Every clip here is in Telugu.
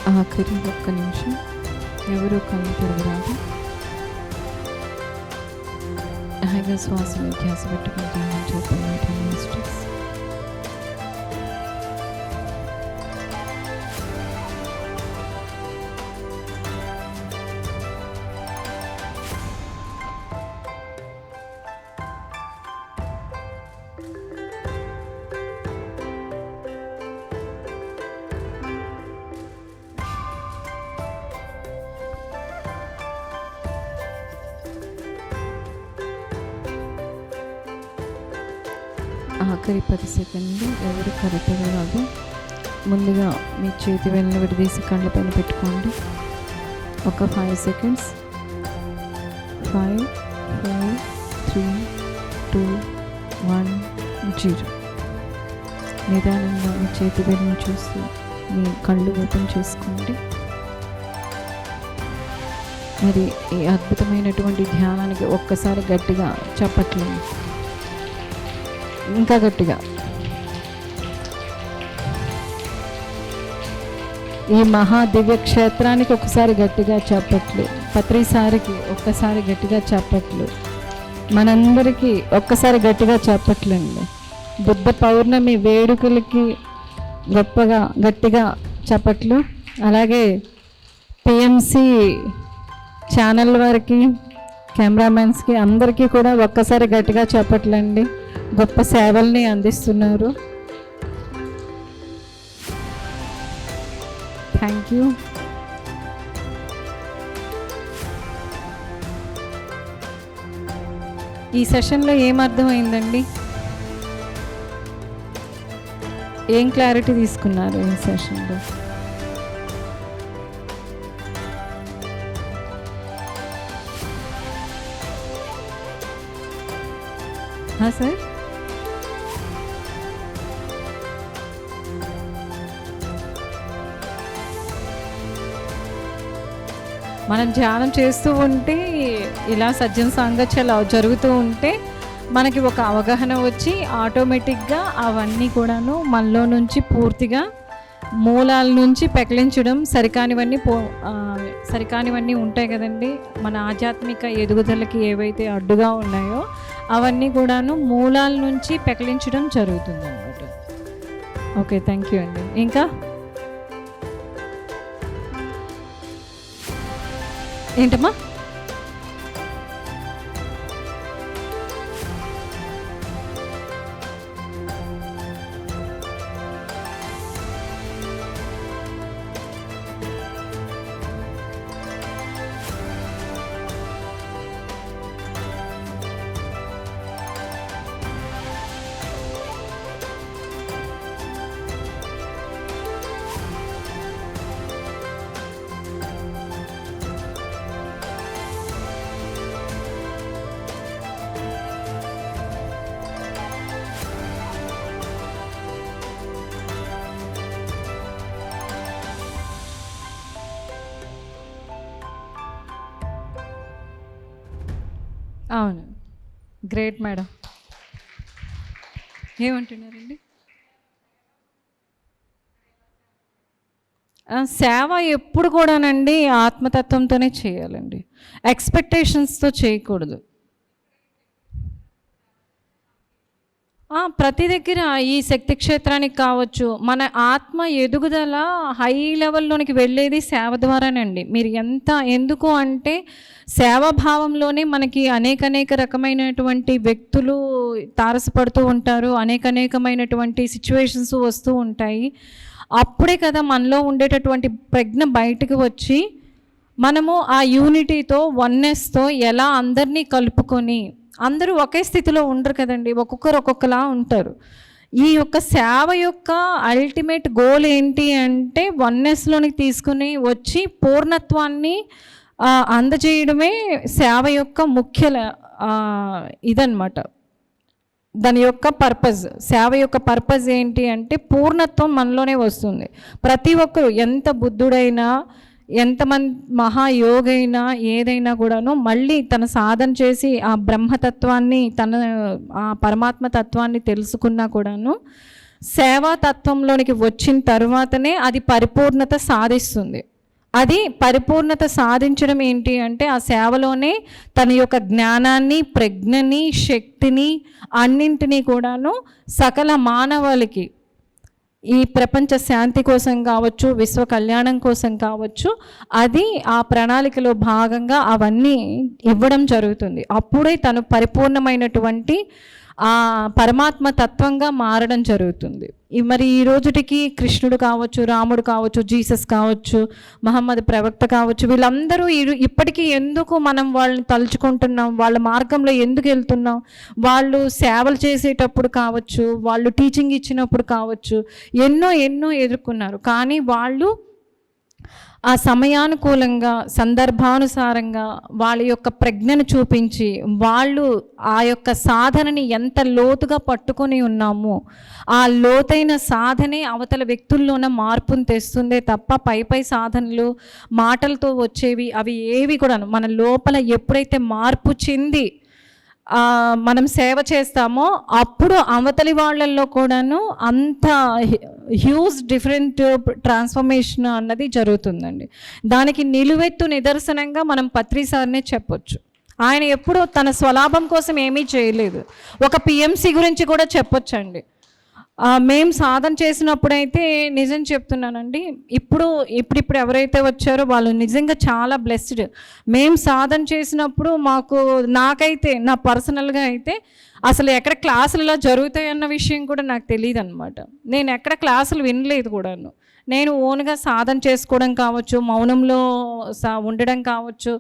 ఆఖరి ఒక్క నిమిషం, ఎవరూ కళ్ళు తెరవరాదు. హాయిగా శ్వాస మీద ధ్యాస పెట్టుకుంటే చెప్పండి స్ట్రెస్. ఆఖరి 10 సెకండ్లు, ఎవరు కరెక్ట్గా కాదు. ముందుగా మీ చేతి వేళ్ళని విడదీసి కళ్ళ పైన పెట్టుకోండి. ఒక 5 సెకండ్స్. 5 4 3 2 1 0. నిదానంగా మీ చేతి వేళ్ళని చూసి మీ కళ్ళు ఓపెన్ చేసుకోండి. మరి ఈ అద్భుతమైనటువంటి ధ్యానానికి ఒక్కసారి గట్టిగా చప్పట్లేదు, ఇంకా గట్టిగా. ఈ మహా దివ్య క్షేత్రానికి ఒకసారి గట్టిగా చప్పట్లు, ప్రతిసారికి ఒక్కసారి గట్టిగా చప్పట్లు, మనందరికీ ఒక్కసారి గట్టిగా చప్పట్లండి. బుద్ధ పౌర్ణమి వేడుకలకి గట్టిగా చప్పట్లు. అలాగే పిఎంసి ఛానల్ వారికి, కెమెరామెన్స్కి అందరికీ కూడా ఒక్కసారి గట్టిగా చప్పట్లండి. గొప్ప సేవల్ని అందిస్తున్నారు. Thank you. ఈ సెషన్లో ఏం అర్థమైందండి? ఏం క్లారిటీ తీసుకున్నారు ఈ సెషన్లో? సార్, మనం ధ్యానం చేస్తూ ఉంటే, ఇలా సజ్జన సాంగత్యాలు జరుగుతూ ఉంటే మనకి ఒక అవగాహన వచ్చి ఆటోమేటిక్గా అవన్నీ కూడాను మనలో నుంచి పూర్తిగా మూలాల నుంచి పెకిలించడం, సరికానివన్నీ ఉంటాయి కదండి. మన ఆధ్యాత్మిక ఎదుగుదలకి ఏవైతే అడ్డుగా ఉన్నాయో అవన్నీ కూడాను మూలాల నుంచి పెకిలించడం జరుగుతుంది అన్నమాట. ఓకే, థ్యాంక్ యూ అండి. ఇంకా ఏంటమ్మా? అవును, గ్రేట్ మేడం. ఏమంటున్నారండి? సేవ ఎప్పుడు కూడానండి ఆత్మతత్వంతోనే చేయాలండి, ఎక్స్పెక్టేషన్స్తో చేయకూడదు. ప్రతి దగ్గర ఈ శక్తి క్షేత్రానికి కావచ్చు, మన ఆత్మ ఎదుగుదల హై లెవెల్లోనికి వెళ్ళేది సేవ ద్వారానండి. మీరు ఎందుకు అంటే సేవాభావంలోనే మనకి అనేక రకమైనటువంటి వ్యక్తులు తారసపడుతూ ఉంటారు, అనేకమైనటువంటి సిచ్యువేషన్స్ వస్తూ ఉంటాయి. అప్పుడే కదా మనలో ఉండేటటువంటి ప్రజ్ఞ బయటకు వచ్చి మనము ఆ యూనిటీతో, వన్నెస్తో ఎలా అందరినీ కలుపుకొని, అందరూ ఒకే స్థితిలో ఉండరు కదండి, ఒక్కొక్కరు ఒక్కొక్కలా ఉంటారు. ఈ యొక్క సేవ యొక్క అల్టిమేట్ గోల్ ఏంటి అంటే వన్నెస్లోనికి తీసుకుని వచ్చి పూర్ణత్వాన్ని అందజేయడమే సేవ యొక్క ముఖ్య ఇదన్నమాట. దాని యొక్క పర్పస్, సేవ యొక్క పర్పస్ ఏంటి అంటే పూర్ణత్వం మనలోనే వస్తుంది. ప్రతి ఒక్కరు, ఎంత బుద్ధుడైనా, ఎంతమంది మహాయోగైనా, ఏదైనా కూడాను మళ్ళీ తన సాధన చేసి ఆ బ్రహ్మతత్వాన్ని, ఆ పరమాత్మ తత్వాన్ని తెలుసుకున్నా కూడాను సేవాతత్వంలోనికి వచ్చిన తర్వాతనే అది పరిపూర్ణత సాధిస్తుంది. అది పరిపూర్ణత సాధించడం ఏంటి అంటే ఆ సేవలోనే తన యొక్క జ్ఞానాన్ని, ప్రజ్ఞని, శక్తిని అన్నింటినీ కూడాను సకల మానవాళికి ఈ ప్రపంచ శాంతి కోసం కావచ్చు, విశ్వ కళ్యాణం కోసం కావచ్చు, అది ఆ ప్రణాళికలో భాగంగా అవన్నీ ఇవ్వడం జరుగుతుంది. అప్పుడే తను పరిపూర్ణమైనటువంటి ఆ పరమాత్మ తత్వంగా మారడం జరుగుతుంది. మరి ఈ రోజుటికి కృష్ణుడు కావచ్చు, రాముడు కావచ్చు, జీసస్ కావచ్చు, మహమ్మద్ ప్రవక్త కావచ్చు, వీళ్ళందరూ ఇప్పటికీ ఎందుకు మనం వాళ్ళని తలుచుకుంటున్నాం, వాళ్ళ మార్గంలో ఎందుకు వెళ్తున్నాం, వాళ్ళు సేవలు చేసేటప్పుడు కావచ్చు, వాళ్ళు టీచింగ్ ఇచ్చినప్పుడు కావచ్చు, ఎన్నో ఎదుర్కొన్నారు. కానీ వాళ్ళు ఆ సమయానుకూలంగా, సందర్భానుసారంగా వాళ్ళ యొక్క ప్రజ్ఞను చూపించి, వాళ్ళు ఆ యొక్క సాధనని ఎంత లోతుగా పట్టుకొని ఉన్నామో ఆ లోతైన సాధనే అవతల వ్యక్తుల్లోన మార్పును తెస్తుందే తప్ప పై సాధనలు మాటలతో వచ్చేవి అవి ఏవి కూడా మన లోపల ఎప్పుడైతే మార్పు చెంది మనం సేవ చేస్తామో అప్పుడు అవతలి వాళ్ళల్లో కూడాను అంత హ్యూజ్ డిఫరెంట్ ట్రాన్స్ఫర్మేషన్ అన్నది జరుగుతుందండి. దానికి నిలువెత్తు నిదర్శనంగా మనం పత్రి సార్నే చెప్పొచ్చు. ఆయన ఎప్పుడూ తన స్వలాభం కోసం ఏమీ చేయలేదు. ఒక పిఎంసి గురించి కూడా చెప్పొచ్చండి. మేము సాధన చేసినప్పుడైతే నిజం చెప్తున్నానండి, ఇప్పుడు ఎవరైతే వచ్చారో వాళ్ళు నిజంగా చాలా బ్లెస్డ్. మేము సాధన చేసినప్పుడు నాకైతే నా పర్సనల్గా అయితే అసలు ఎక్కడ క్లాసులు ఇలా జరుగుతాయన్న విషయం కూడా నాకు తెలియదు అనమాట. నేను ఎక్కడ క్లాసులు వినలేదు కూడాను. నేను ఓన్గా సాధన చేసుకోవడం కావచ్చు, మౌనంలో ఉండడం కావచ్చు,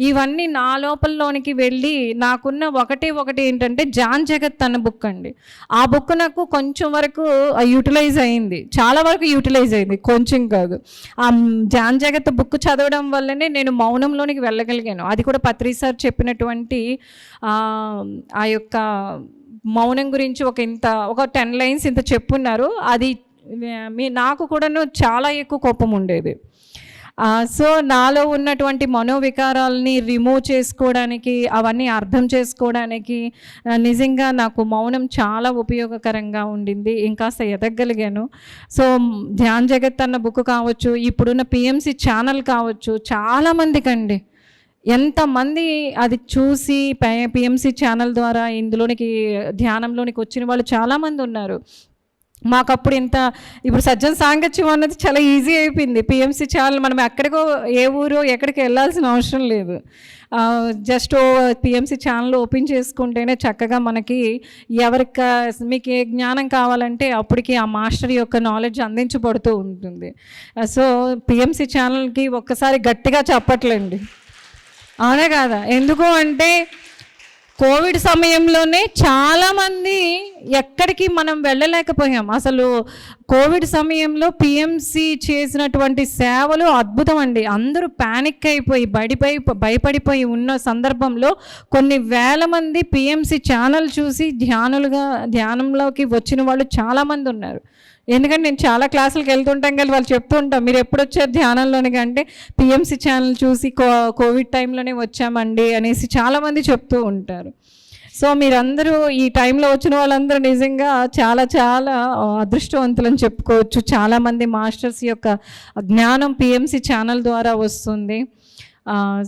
ఇవన్నీ నా లోపలలోనికి వెళ్ళి నాకున్న ఒకటి ఏంటంటే జాన్ జగత్ అన్న బుక్ అండి. ఆ బుక్ నాకు కొంచెం వరకు యూటిలైజ్ అయింది, చాలా వరకు యూటిలైజ్ అయింది, కొంచెం కాదు. ఆ జాన్ జగత్ బుక్ చదవడం వల్లనే నేను మౌనంలోనికి వెళ్ళగలిగాను. అది కూడా పత్రి సార్ చెప్పినటువంటి ఆ యొక్క మౌనం గురించి ఒక 10 లైన్స్ ఇంత చెప్పున్నారు. అది నాకు కూడాను చాలా ఎక్కువ కోపం ఉండేది. సో నాలో ఉన్నటువంటి మనోవికారాలని రిమూవ్ చేసుకోవడానికి, అవన్నీ అర్థం చేసుకోవడానికి నిజంగా నాకు మౌనం చాలా ఉపయోగకరంగా ఉండింది. ఇంకాస్త ఎదగలిగాను. సో ధ్యాన్ జగత్ అన్న బుక్ కావచ్చు, ఇప్పుడున్న పిఎంసి ఛానల్ కావచ్చు, చాలామందికండి ఎంతమంది అది చూసి పిఎంసి ఛానల్ ద్వారా ఇందులోనికి ధ్యానంలోనికి వచ్చిన వాళ్ళు చాలామంది ఉన్నారు. మాకప్పుడు ఇప్పుడు సజ్జన సాంగత్యం అన్నది చాలా ఈజీ అయిపోయింది. పిఎంసి ఛానల్ మనం ఎక్కడికో ఏ ఊరో ఎక్కడికి వెళ్ళాల్సిన అవసరం లేదు. జస్ట్ పిఎంసి ఛానల్ ఓపెన్ చేసుకుంటేనే చక్కగా మనకి మీకు ఏ జ్ఞానం కావాలంటే అప్పటికి ఆ మాస్టర్ యొక్క నాలెడ్జ్ అందించబడుతూ ఉంటుంది. సో పిఎంసి ఛానల్కి ఒక్కసారి గట్టిగా చెప్పట్లేండి, అవునే కాదా? ఎందుకు అంటే కోవిడ్ సమయంలోనే చాలామంది ఎక్కడికి మనం వెళ్ళలేకపోయాం. అసలు కోవిడ్ సమయంలో పిఎంసి చేసినటువంటి సేవలు అద్భుతం అండి. అందరూ ప్యానిక్ అయిపోయి భయపడిపోయి ఉన్న సందర్భంలో కొన్ని వేల మంది పిఎంసి ఛానల్ చూసి ధ్యానంలోకి వచ్చిన వాళ్ళు చాలామంది ఉన్నారు. ఎందుకంటే నేను చాలా క్లాసులకు వెళ్తుంటాం కానీ వాళ్ళు చెప్తూ ఉంటాం, మీరు ఎప్పుడు వచ్చారు ధ్యానంలోనికి అంటే పిఎంసి ఛానల్ చూసి కోవిడ్ టైంలోనే వచ్చామండి అనేసి చాలామంది చెప్తూ ఉంటారు. సో మీరందరూ ఈ టైంలో వచ్చిన వాళ్ళందరూ నిజంగా చాలా చాలా అదృష్టవంతులని చెప్పుకోవచ్చు. చాలామంది మాస్టర్స్ యొక్క జ్ఞానం పిఎంసి ఛానల్ ద్వారా వస్తుంది.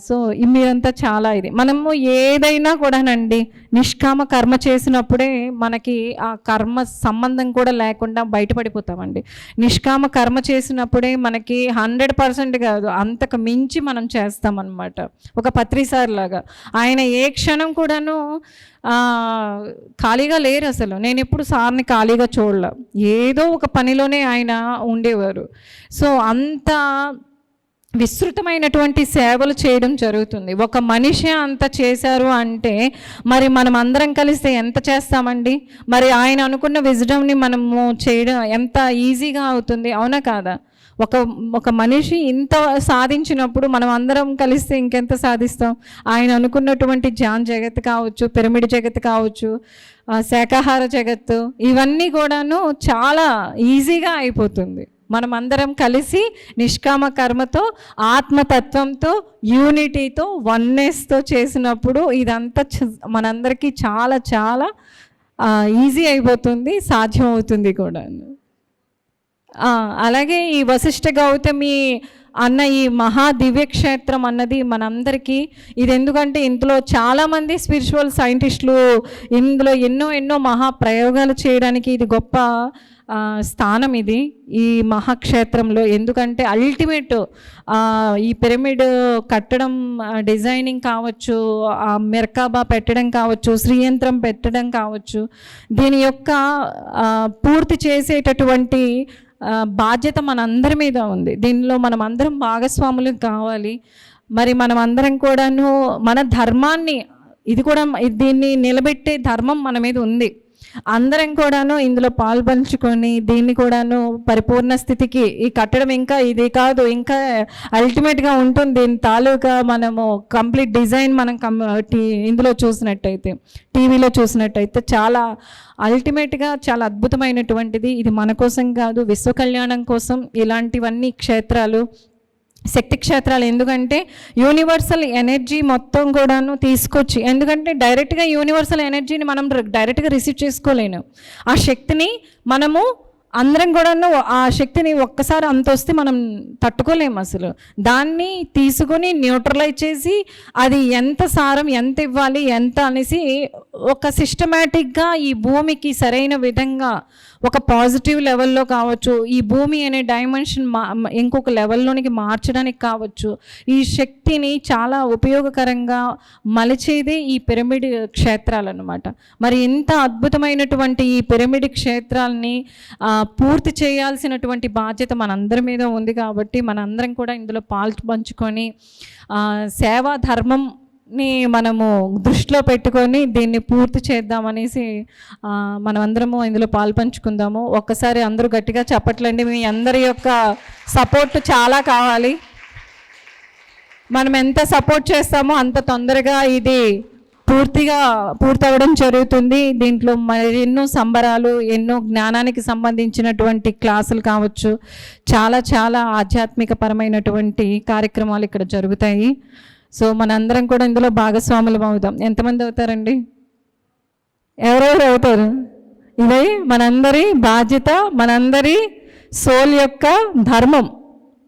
సో మీరంతా చాలా మనము ఏదైనా కూడానండి నిష్కామ కర్మ చేసినప్పుడే మనకి ఆ కర్మ సంబంధం కూడా లేకుండా బయటపడిపోతామండి. నిష్కామ కర్మ చేసినప్పుడే మనకి 100% కాదు అంతకు మించి మనం చేస్తామన్నమాట. ఒక పత్రిసార్ లాగా ఆయన ఏ క్షణం కూడాను ఖాళీగా లేరు. అసలు నేను ఎప్పుడు సార్ని ఖాళీగా చూడలే, ఏదో ఒక పనిలోనే ఆయన ఉండేవారు. సో అంత విస్తృతమైనటువంటి సేవలు చేయడం జరుగుతుంది. ఒక మనిషి అంత చేశారు అంటే మరి మనం అందరం కలిస్తే ఎంత చేస్తామండి? మరి ఆయన అనుకున్న విజ్డమ్ని మనము చేయడం ఎంత ఈజీగా అవుతుంది, అవునా కాదా? ఒక మనిషి ఇంత సాధించినప్పుడు మనం అందరం కలిస్తే ఇంకెంత సాధిస్తాం? ఆయన అనుకున్నటువంటి జాన్ జగత్ కావచ్చు, పిరమిడ్ జగత్ కావచ్చు, శాకాహార జగత్తు, ఇవన్నీ కూడాను చాలా ఈజీగా అయిపోతుంది. మనం అందరం కలిసి నిష్కామ కర్మతో, ఆత్మతత్వంతో, యూనిటీతో, వన్నెస్తో చేసినప్పుడు ఇదంతా మనందరికీ చాలా చాలా ఈజీ అయిపోతుంది, సాధ్యం అవుతుంది కూడా. అలాగే ఈ వశిష్ఠ గౌతమి అన్న ఈ మహా దివ్యక్షేత్రం అన్నది మనందరికీ ఇది ఎందుకంటే ఇందులో చాలామంది స్పిరిచువల్ సైంటిస్టులు ఇందులో ఎన్నో మహా ప్రయోగాలు చేయడానికి ఇది గొప్ప స్థానం ఇది ఈ మహాక్షేత్రంలో. ఎందుకంటే అల్టిమేట్ ఈ పిరమిడ్ కట్టడం, డిజైనింగ్ కావచ్చు, మెర్కాబా పెట్టడం కావచ్చు, శ్రీయంత్రం పెట్టడం కావచ్చు, దీని యొక్క పూర్తి చేసేటటువంటి బాధ్యత మనందరి మీద ఉంది. దీనిలో మనం అందరం భాగస్వాములు కావాలి. మరి మనం అందరం కూడాను మన ధర్మాన్ని, ఇది కూడా దీన్ని నిలబెట్టే ధర్మం మన మీద ఉంది. అందరం కూడాను ఇందులో పాల్పంచుకొని దీన్ని కూడాను పరిపూర్ణ స్థితికి, ఈ కట్టడం ఇంకా ఇది కాదు, ఇంకా అల్టిమేట్గా ఉంటుంది. దీని తాలూకా మనము కంప్లీట్ డిజైన్ మనం ఇందులో చూసినట్టయితే, టీవీలో చూసినట్టయితే చాలా అల్టిమేట్గా చాలా అద్భుతమైనటువంటిది. ఇది మన కోసం కాదు, విశ్వ కళ్యాణం కోసం ఇలాంటివన్నీ క్షేత్రాలు, శక్తి క్షేత్రాలు. ఎందుకంటే యూనివర్సల్ ఎనర్జీ మొత్తం కూడాను తీసుకొచ్చి, ఎందుకంటే డైరెక్ట్గా యూనివర్సల్ ఎనర్జీని మనం డైరెక్ట్గా రిసీవ్ చేసుకోలేను. ఆ శక్తిని మనము అందరం కూడాను ఆ శక్తిని ఒక్కసారి అంత వస్తే మనం తట్టుకోలేము అసలు. దాన్ని తీసుకొని న్యూట్రలైజ్ చేసి అది ఎంత సారం, ఎంత ఇవ్వాలి, ఎంత అనేసి ఒక సిస్టమేటిక్గా ఈ భూమికి సరైన విధంగా ఒక పాజిటివ్ లెవెల్లో కావచ్చు, ఈ భూమి అనే డైమెన్షన్ ఇంకొక లెవెల్లోనికి మార్చడానికి కావచ్చు, ఈ శక్తిని చాలా ఉపయోగకరంగా మలిచేదే ఈ పిరమిడ్ క్షేత్రాలు అన్నమాట. మరి ఇంత అద్భుతమైనటువంటి ఈ పిరమిడ్ క్షేత్రాలని పూర్తి చేయాల్సినటువంటి బాధ్యత మనందరి మీద ఉంది. కాబట్టి మనందరం కూడా ఇందులో పంచుకొని సేవా ధర్మంని మనము దృష్టిలో పెట్టుకొని దీన్ని పూర్తి చేద్దామనేసి మనమందరము ఇందులో పాల్పంచుకుందాము. ఒక్కసారి అందరూ గట్టిగా చెప్పట్లండి. మీ అందరి యొక్క సపోర్ట్ చాలా కావాలి. మనం ఎంత సపోర్ట్ చేస్తామో అంత తొందరగా ఇది పూర్తవడం జరుగుతుంది. దీంట్లో మరి ఎన్నో సంబరాలు, ఎన్నో జ్ఞానానికి సంబంధించినటువంటి క్లాసులు కావచ్చు, చాలా ఆధ్యాత్మిక పరమైనటువంటి కార్యక్రమాలు ఇక్కడ జరుగుతాయి. సో మనందరం కూడా ఇందులో భాగస్వాములు అవుతాం. ఎంతమంది అవుతారండి? ఎవరెవరు అవుతారు? ఇదే మనందరి బాధ్యత, మనందరి సోల్ యొక్క ధర్మం.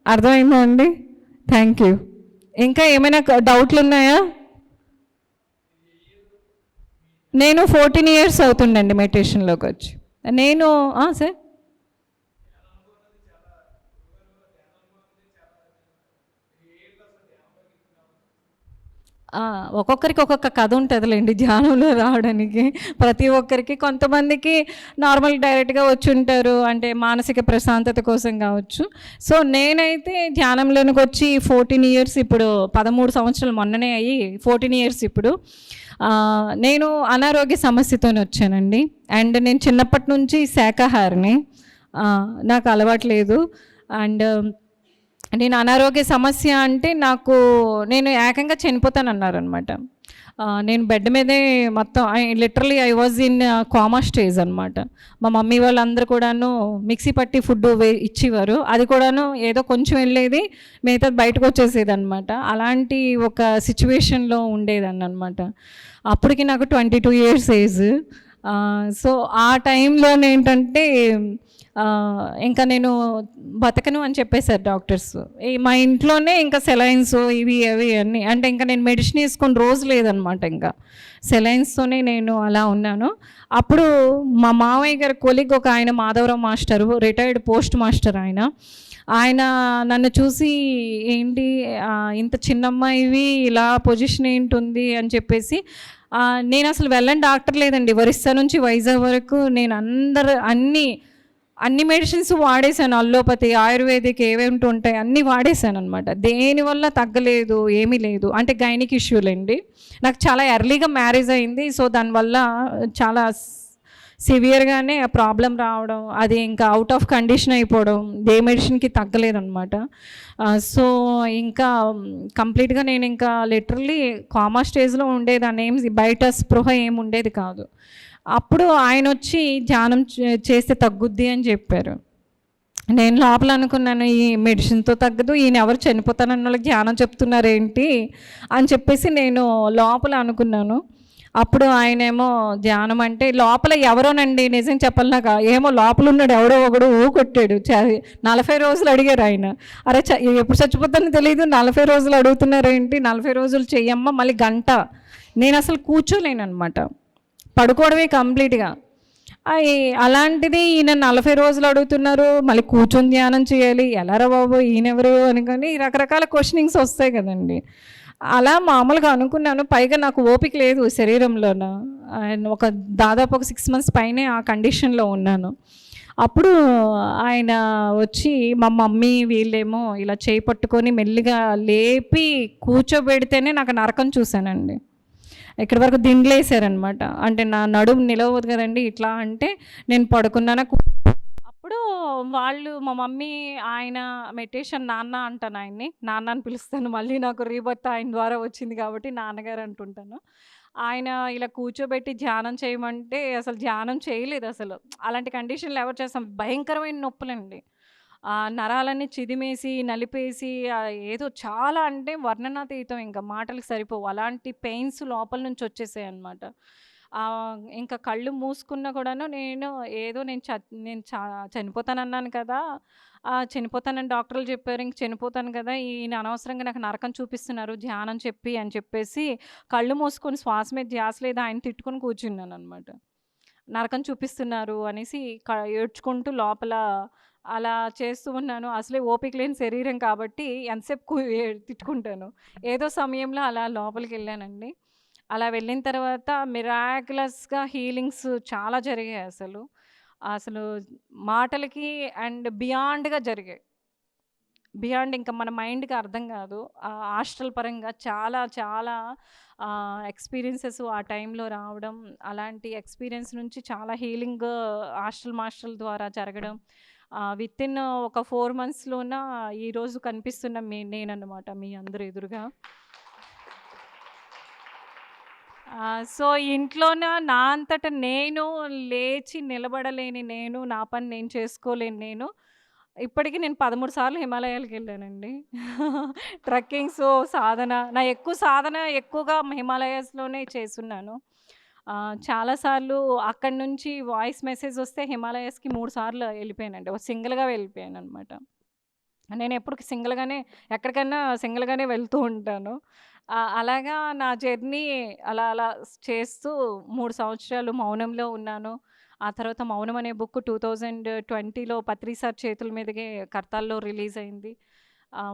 అర్థమైందా అండి? Thank you. ఇంకా ఏమైనా డౌట్లు ఉన్నాయా? నేను 14 years అవుతుండండి మెడిటేషన్లోకి వచ్చి. నేను సార్ ఒక్కొక్కరికి ఒక్కొక్క కథ ఉంటుందిలేండి ధ్యానంలో రావడానికి. ప్రతి ఒక్కరికి, కొంతమందికి నార్మల్ డైరెక్ట్గా వచ్చి ఉంటారు, అంటే మానసిక ప్రశాంతత కోసం కావచ్చు. సో నేనైతే ధ్యానంలోనికి వచ్చి 14 years, ఇప్పుడు 13 సంవత్సరాలు మొన్ననే అయ్యి 14 years ఇప్పుడు. నేను అనారోగ్య సమస్యతో వచ్చానండి. అండ్ నేను చిన్నప్పటి నుంచి శాకాహారిని, నాకు అలవాటు లేదు. అండ్ నేను అనారోగ్య సమస్య అంటే నేను ఏకంగా చనిపోతానన్నారనమాట. నేను బెడ్ మీదే మొత్తం literally I was in comma stage అనమాట. మా మమ్మీ వాళ్ళందరూ కూడాను మిక్సీ పట్టి ఫుడ్ ఇచ్చేవారు, అది కూడాను ఏదో కొంచెం వెళ్ళేది, మిగతా బయటకు వచ్చేసేది అనమాట. అలాంటి ఒక సిచ్యువేషన్లో ఉండేదాన్ని అనమాట. అప్పటికి నాకు 22 years ఏజ్. సో ఆ టైంలో ఏంటంటే ఇంకా నేను బతకను అని చెప్పేశారు డాక్టర్స్. మా ఇంట్లోనే ఇంకా సెలైన్స్ ఇవి అవి అన్నీ, అంటే ఇంకా నేను మెడిసిన్ వేసుకొని రోజు లేదనమాట. ఇంకా సెలైన్స్తోనే నేను అలా ఉన్నాను. అప్పుడు మా మామయ్య గారి కొలీగ్ ఒక ఆయన, Madhavarao master, retired post master ఆయన నన్ను చూసి, ఏంటి ఇంత చిన్నమ్మాయివి ఇలా పొజిషన్ ఏంటుంది అని చెప్పేసి, నేను అసలు వెళ్ళని డాక్టర్ లేదండి. ఒరిస్సా నుంచి వైజాగ్ వరకు నేను అన్ని మెడిసిన్స్ వాడేశాను. అల్లోపతి, ఆయుర్వేదిక్ ఏవేంటి ఉంటాయి అన్నీ వాడేశాను అనమాట. దేనివల్ల తగ్గలేదు, ఏమీ లేదు. అంటే గైనిక్ ఇష్యూలండి. నాకు చాలా ఎర్లీగా మ్యారేజ్ అయింది. సో దానివల్ల చాలా సివియర్గానే ఆ ప్రాబ్లం రావడం, అది ఇంకా అవుట్ ఆఫ్ కండిషన్ అయిపోవడం, ఏ మెడిసిన్కి తగ్గలేదన్నమాట. సో ఇంకా కంప్లీట్గా నేను ఇంకా లిటరల్లీ కామా స్టేజ్లో ఉండేదాన్ని. బయట స్పృహ ఏమి ఉండేది కాదు. అప్పుడు ఆయన వచ్చి ధ్యానం చేస్తే తగ్గుద్ది అని చెప్పారు. నేను లోపల అనుకున్నాను, ఈ మెడిసిన్తో తగ్గదు, ఈయన ఎవరు చనిపోతానన్న వాళ్ళకి ధ్యానం చెప్తున్నారు ఏంటి అని చెప్పేసి నేను లోపల అనుకున్నాను. అప్పుడు ఆయనేమో ధ్యానం అంటే లోపల ఎవరోనండి నిజం చెప్పాలి నాకు ఏమో లోపల ఉన్నాడు ఎవడో ఒకడు కొట్టాడు 40 రోజులు అడిగారు ఆయన. అరే ఎప్పుడు చచ్చిపోతానో తెలియదు 40 రోజులు అడుగుతున్నారు ఏంటి, 40 రోజులు చెయ్యమ్మ మళ్ళీ గంట. నేను అసలు కూర్చోలేను అనమాట, పడుకోవడమే కంప్లీట్గా. అలాంటిది ఈయన 40 రోజులు అడుగుతున్నారు, మళ్ళీ కూర్చొని ధ్యానం చేయాలి, ఎలారా బాబు ఈయనెవరు అనుకొని రకరకాల క్వశ్చనింగ్స్ వస్తాయి కదండి. అలా మామూలుగా అనుకున్నాను. పైగా నాకు ఓపిక లేదు శరీరంలోన. దాదాపు ఒక 6 మంత్స్ పైనే ఆ కండిషన్లో ఉన్నాను. అప్పుడు ఆయన వచ్చి మా మమ్మీ వీళ్ళేమో ఇలా చేయి పట్టుకొని మెల్లిగా లేపి కూర్చోబెడితేనే నాకు నరకం చూశానండి. ఇక్కడి వరకు దిండ్లేసారనమాట. అంటే నా నడుము నిలవదు కదండి, ఇట్లా అంటే నేను పడుకున్నాను. అప్పుడు వాళ్ళు మా మమ్మీ ఆయన మెడిటేషన్ నాన్న అంటాను ఆయన్ని, నాన్న అని పిలుస్తాను. మళ్ళీ నాకు రీబర్త్ ఆయన ద్వారా వచ్చింది కాబట్టి నాన్నగారు అంటుంటాను. ఆయన ఇలా కూర్చోబెట్టి ధ్యానం చేయమంటే అసలు ధ్యానం చేయలేదు అసలు. అలాంటి కండిషన్లో ఎవరు చేస్తాం, భయంకరమైన నొప్పులండి. నరాలన్నీ చిదిమేసి నలిపేసి ఏదో చాలా అంటే వర్ణనాతీతం, ఇంకా మాటలకు సరిపోవు అలాంటి పెయిన్స్ లోపల నుంచి వచ్చేసాయి అనమాట. ఇంకా కళ్ళు మూసుకున్నా కూడాను నేను ఏదో నేను చనిపోతానన్నాను కదా, చనిపోతానని డాక్టర్లు చెప్పారు, ఇంక చనిపోతాను కదా, ఈయన అనవసరంగా నాకు నరకం చూపిస్తున్నారు ధ్యానం చెప్పి అని చెప్పేసి కళ్ళు మూసుకొని శ్వాస మీద ధ్యాస లేదు ఆయన తిట్టుకొని కూర్చున్నాను అనమాట. నరకం చూపిస్తున్నారు అనేసి ఏడ్చుకుంటూ లోపల అలా చేస్తూ ఉన్నాను. అసలే ఓపిక లేని శరీరం కాబట్టి ఎంతసేపు తిట్టుకుంటాను. ఏదో సమయంలో అలా లోపలికి వెళ్ళానండి. అలా వెళ్ళిన తర్వాత మిరాక్యులస్‌గా హీలింగ్స్ చాలా జరిగాయి అసలు. అసలు మాటలకి అండ్ బియాండ్‌గా జరిగాయి. బియాండ్ ఇంకా మన మైండ్‌కి అర్థం కాదు. హాస్టల్ పరంగా చాలా చాలా ఎక్స్‌పీరియన్సెస్ ఆ టైంలో రావడం, అలాంటి ఎక్స్‌పీరియన్స్ నుంచి చాలా హీలింగ్ హాస్టల్ మాస్టర్ల ద్వారా జరగడం. వితిన్ ఒక 4 మంత్స్‌లోన ఈరోజు కనిపిస్తున్న నేనన్నమాట మీ అందరి ఎదురుగా. సో, ఇంట్లోన నా అంతట నేను లేచి నిలబడలేని నేను, నా పని నేను చేసుకోలేని నేను, ఇప్పటికి నేను 13 సార్లు హిమాలయాలకెళ్ళానండి. ట్రెక్కింగ్సు, సాధన. నా సాధన ఎక్కువగా హిమాలయాస్‌లోనే చేసున్నాను. చాలా సార్లు అక్కడి నుంచి వాయిస్ మెసేజ్ వస్తే హిమాలయాస్‌కి 3 సార్లు వెళ్ళిపోయానండి. సింగిల్‌గా వెళ్ళిపోయాననమాట. నేనెప్పుడు సింగిల్‌గానే ఎక్కడికైనా సింగిల్‌గానే వెళ్తూ ఉంటాను. అలాగా నా జర్నీ అలా అలా చేస్తూ 3 సంవత్సరాలు మౌనంలో ఉన్నాను. ఆ తర్వాత 'మౌనం' అనే బుక్ 2020లో పత్రి సార్ చేతుల మీదుగే కర్తాల్లో రిలీజ్ అయింది.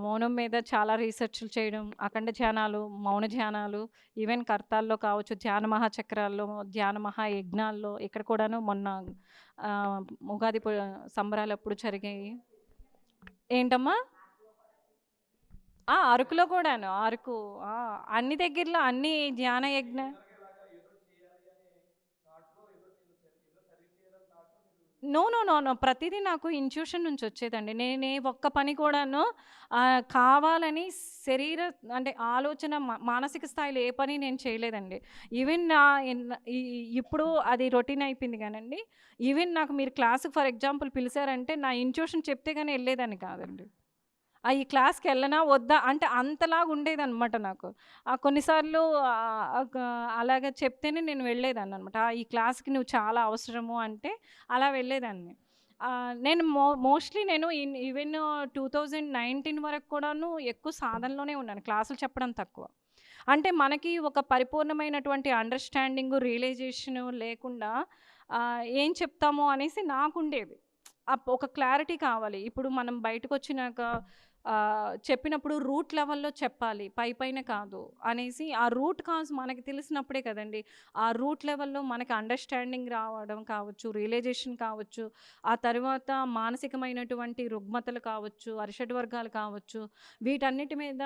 మౌనం మీద చాలా రీసెర్చ్‌లు చేయడం, అఖండ ధ్యానాలు, మౌన ధ్యానాలు, ఈవెన్ కర్తాల్లో కావచ్చు, ధ్యాన మహాచక్రాల్లో, ధ్యాన మహాయజ్ఞాల్లో ఇక్కడ కూడాను మొన్న ఉగాది సంబరాలప్పుడు జరిగాయి. ఏంటమ్మా? అరకులో కూడాను. అరకు అన్ని దగ్గరలో అన్ని ధ్యాన యజ్ఞ నో, నో, నో, నో. ప్రతీదీ నాకు ఇన్‌ట్యూషన్ నుంచి వచ్చేదండి. నేనే ఒక్క పని కూడాను కావాలని శరీర అంటే ఆలోచన మానసిక స్థాయిలో ఏ పని నేను చేయలేదండి. ఈవెన్ నా ఎన్ ఇ ఇప్పుడు అది రొటీన్ అయిపోయింది గానండి. ఈవెన్ నాకు మీరు క్లాస్‌కి ఫర్ ఎగ్జాంపుల్ పిలిచారంటే నా ఇన్‌ట్యూషన్ చెప్తే గాని ఎళ్ళేదాన్ని కాదండి. ఈ క్లాస్‌కెళ్ళనా? వద్దా? అంటే అంతలాగా ఉండేదనమాట నాకు. కొన్నిసార్లు అలాగా చెప్తేనే నేను వెళ్ళేదాన్ననమాట. ఈ క్లాస్‌కి నువ్వు చాలా అవసరము అంటే అలా వెళ్ళేదాన్ని. నేను మోస్ట్‌లీ నేను ఈవెన్ 2019 వరకు కూడాను ఎక్కువ సాధనలోనే ఉన్నాను. క్లాసులు చెప్పడం తక్కువ. అంటే మనకి ఒక పరిపూర్ణమైనటువంటి అండర్‌స్టాండింగు, రియలైజేషను లేకుండా ఏం చెప్తామో అనేసి నాకుండేది. ఒక క్లారిటీ కావాలి. ఇప్పుడు మనం బయటకొచ్చినాక చెప్పినప్పుడు రూట్ లెవెల్‌లో చెప్పాలి, పైన కాదు అనేసి ఆ రూట్ కాజ్ మనకి తెలిసినప్పుడే కదండీ! ఆ రూట్ లెవెల్‌లో మనకి అండర్‌స్టాండింగ్ రావడం కావచ్చు, రియలైజేషన్ కావచ్చు, ఆ తర్వాత మానసికమైనటువంటి రుగ్మతలు కావచ్చు, అరిషడ్ వర్గాలు కావచ్చు, వీటన్నిటి మీద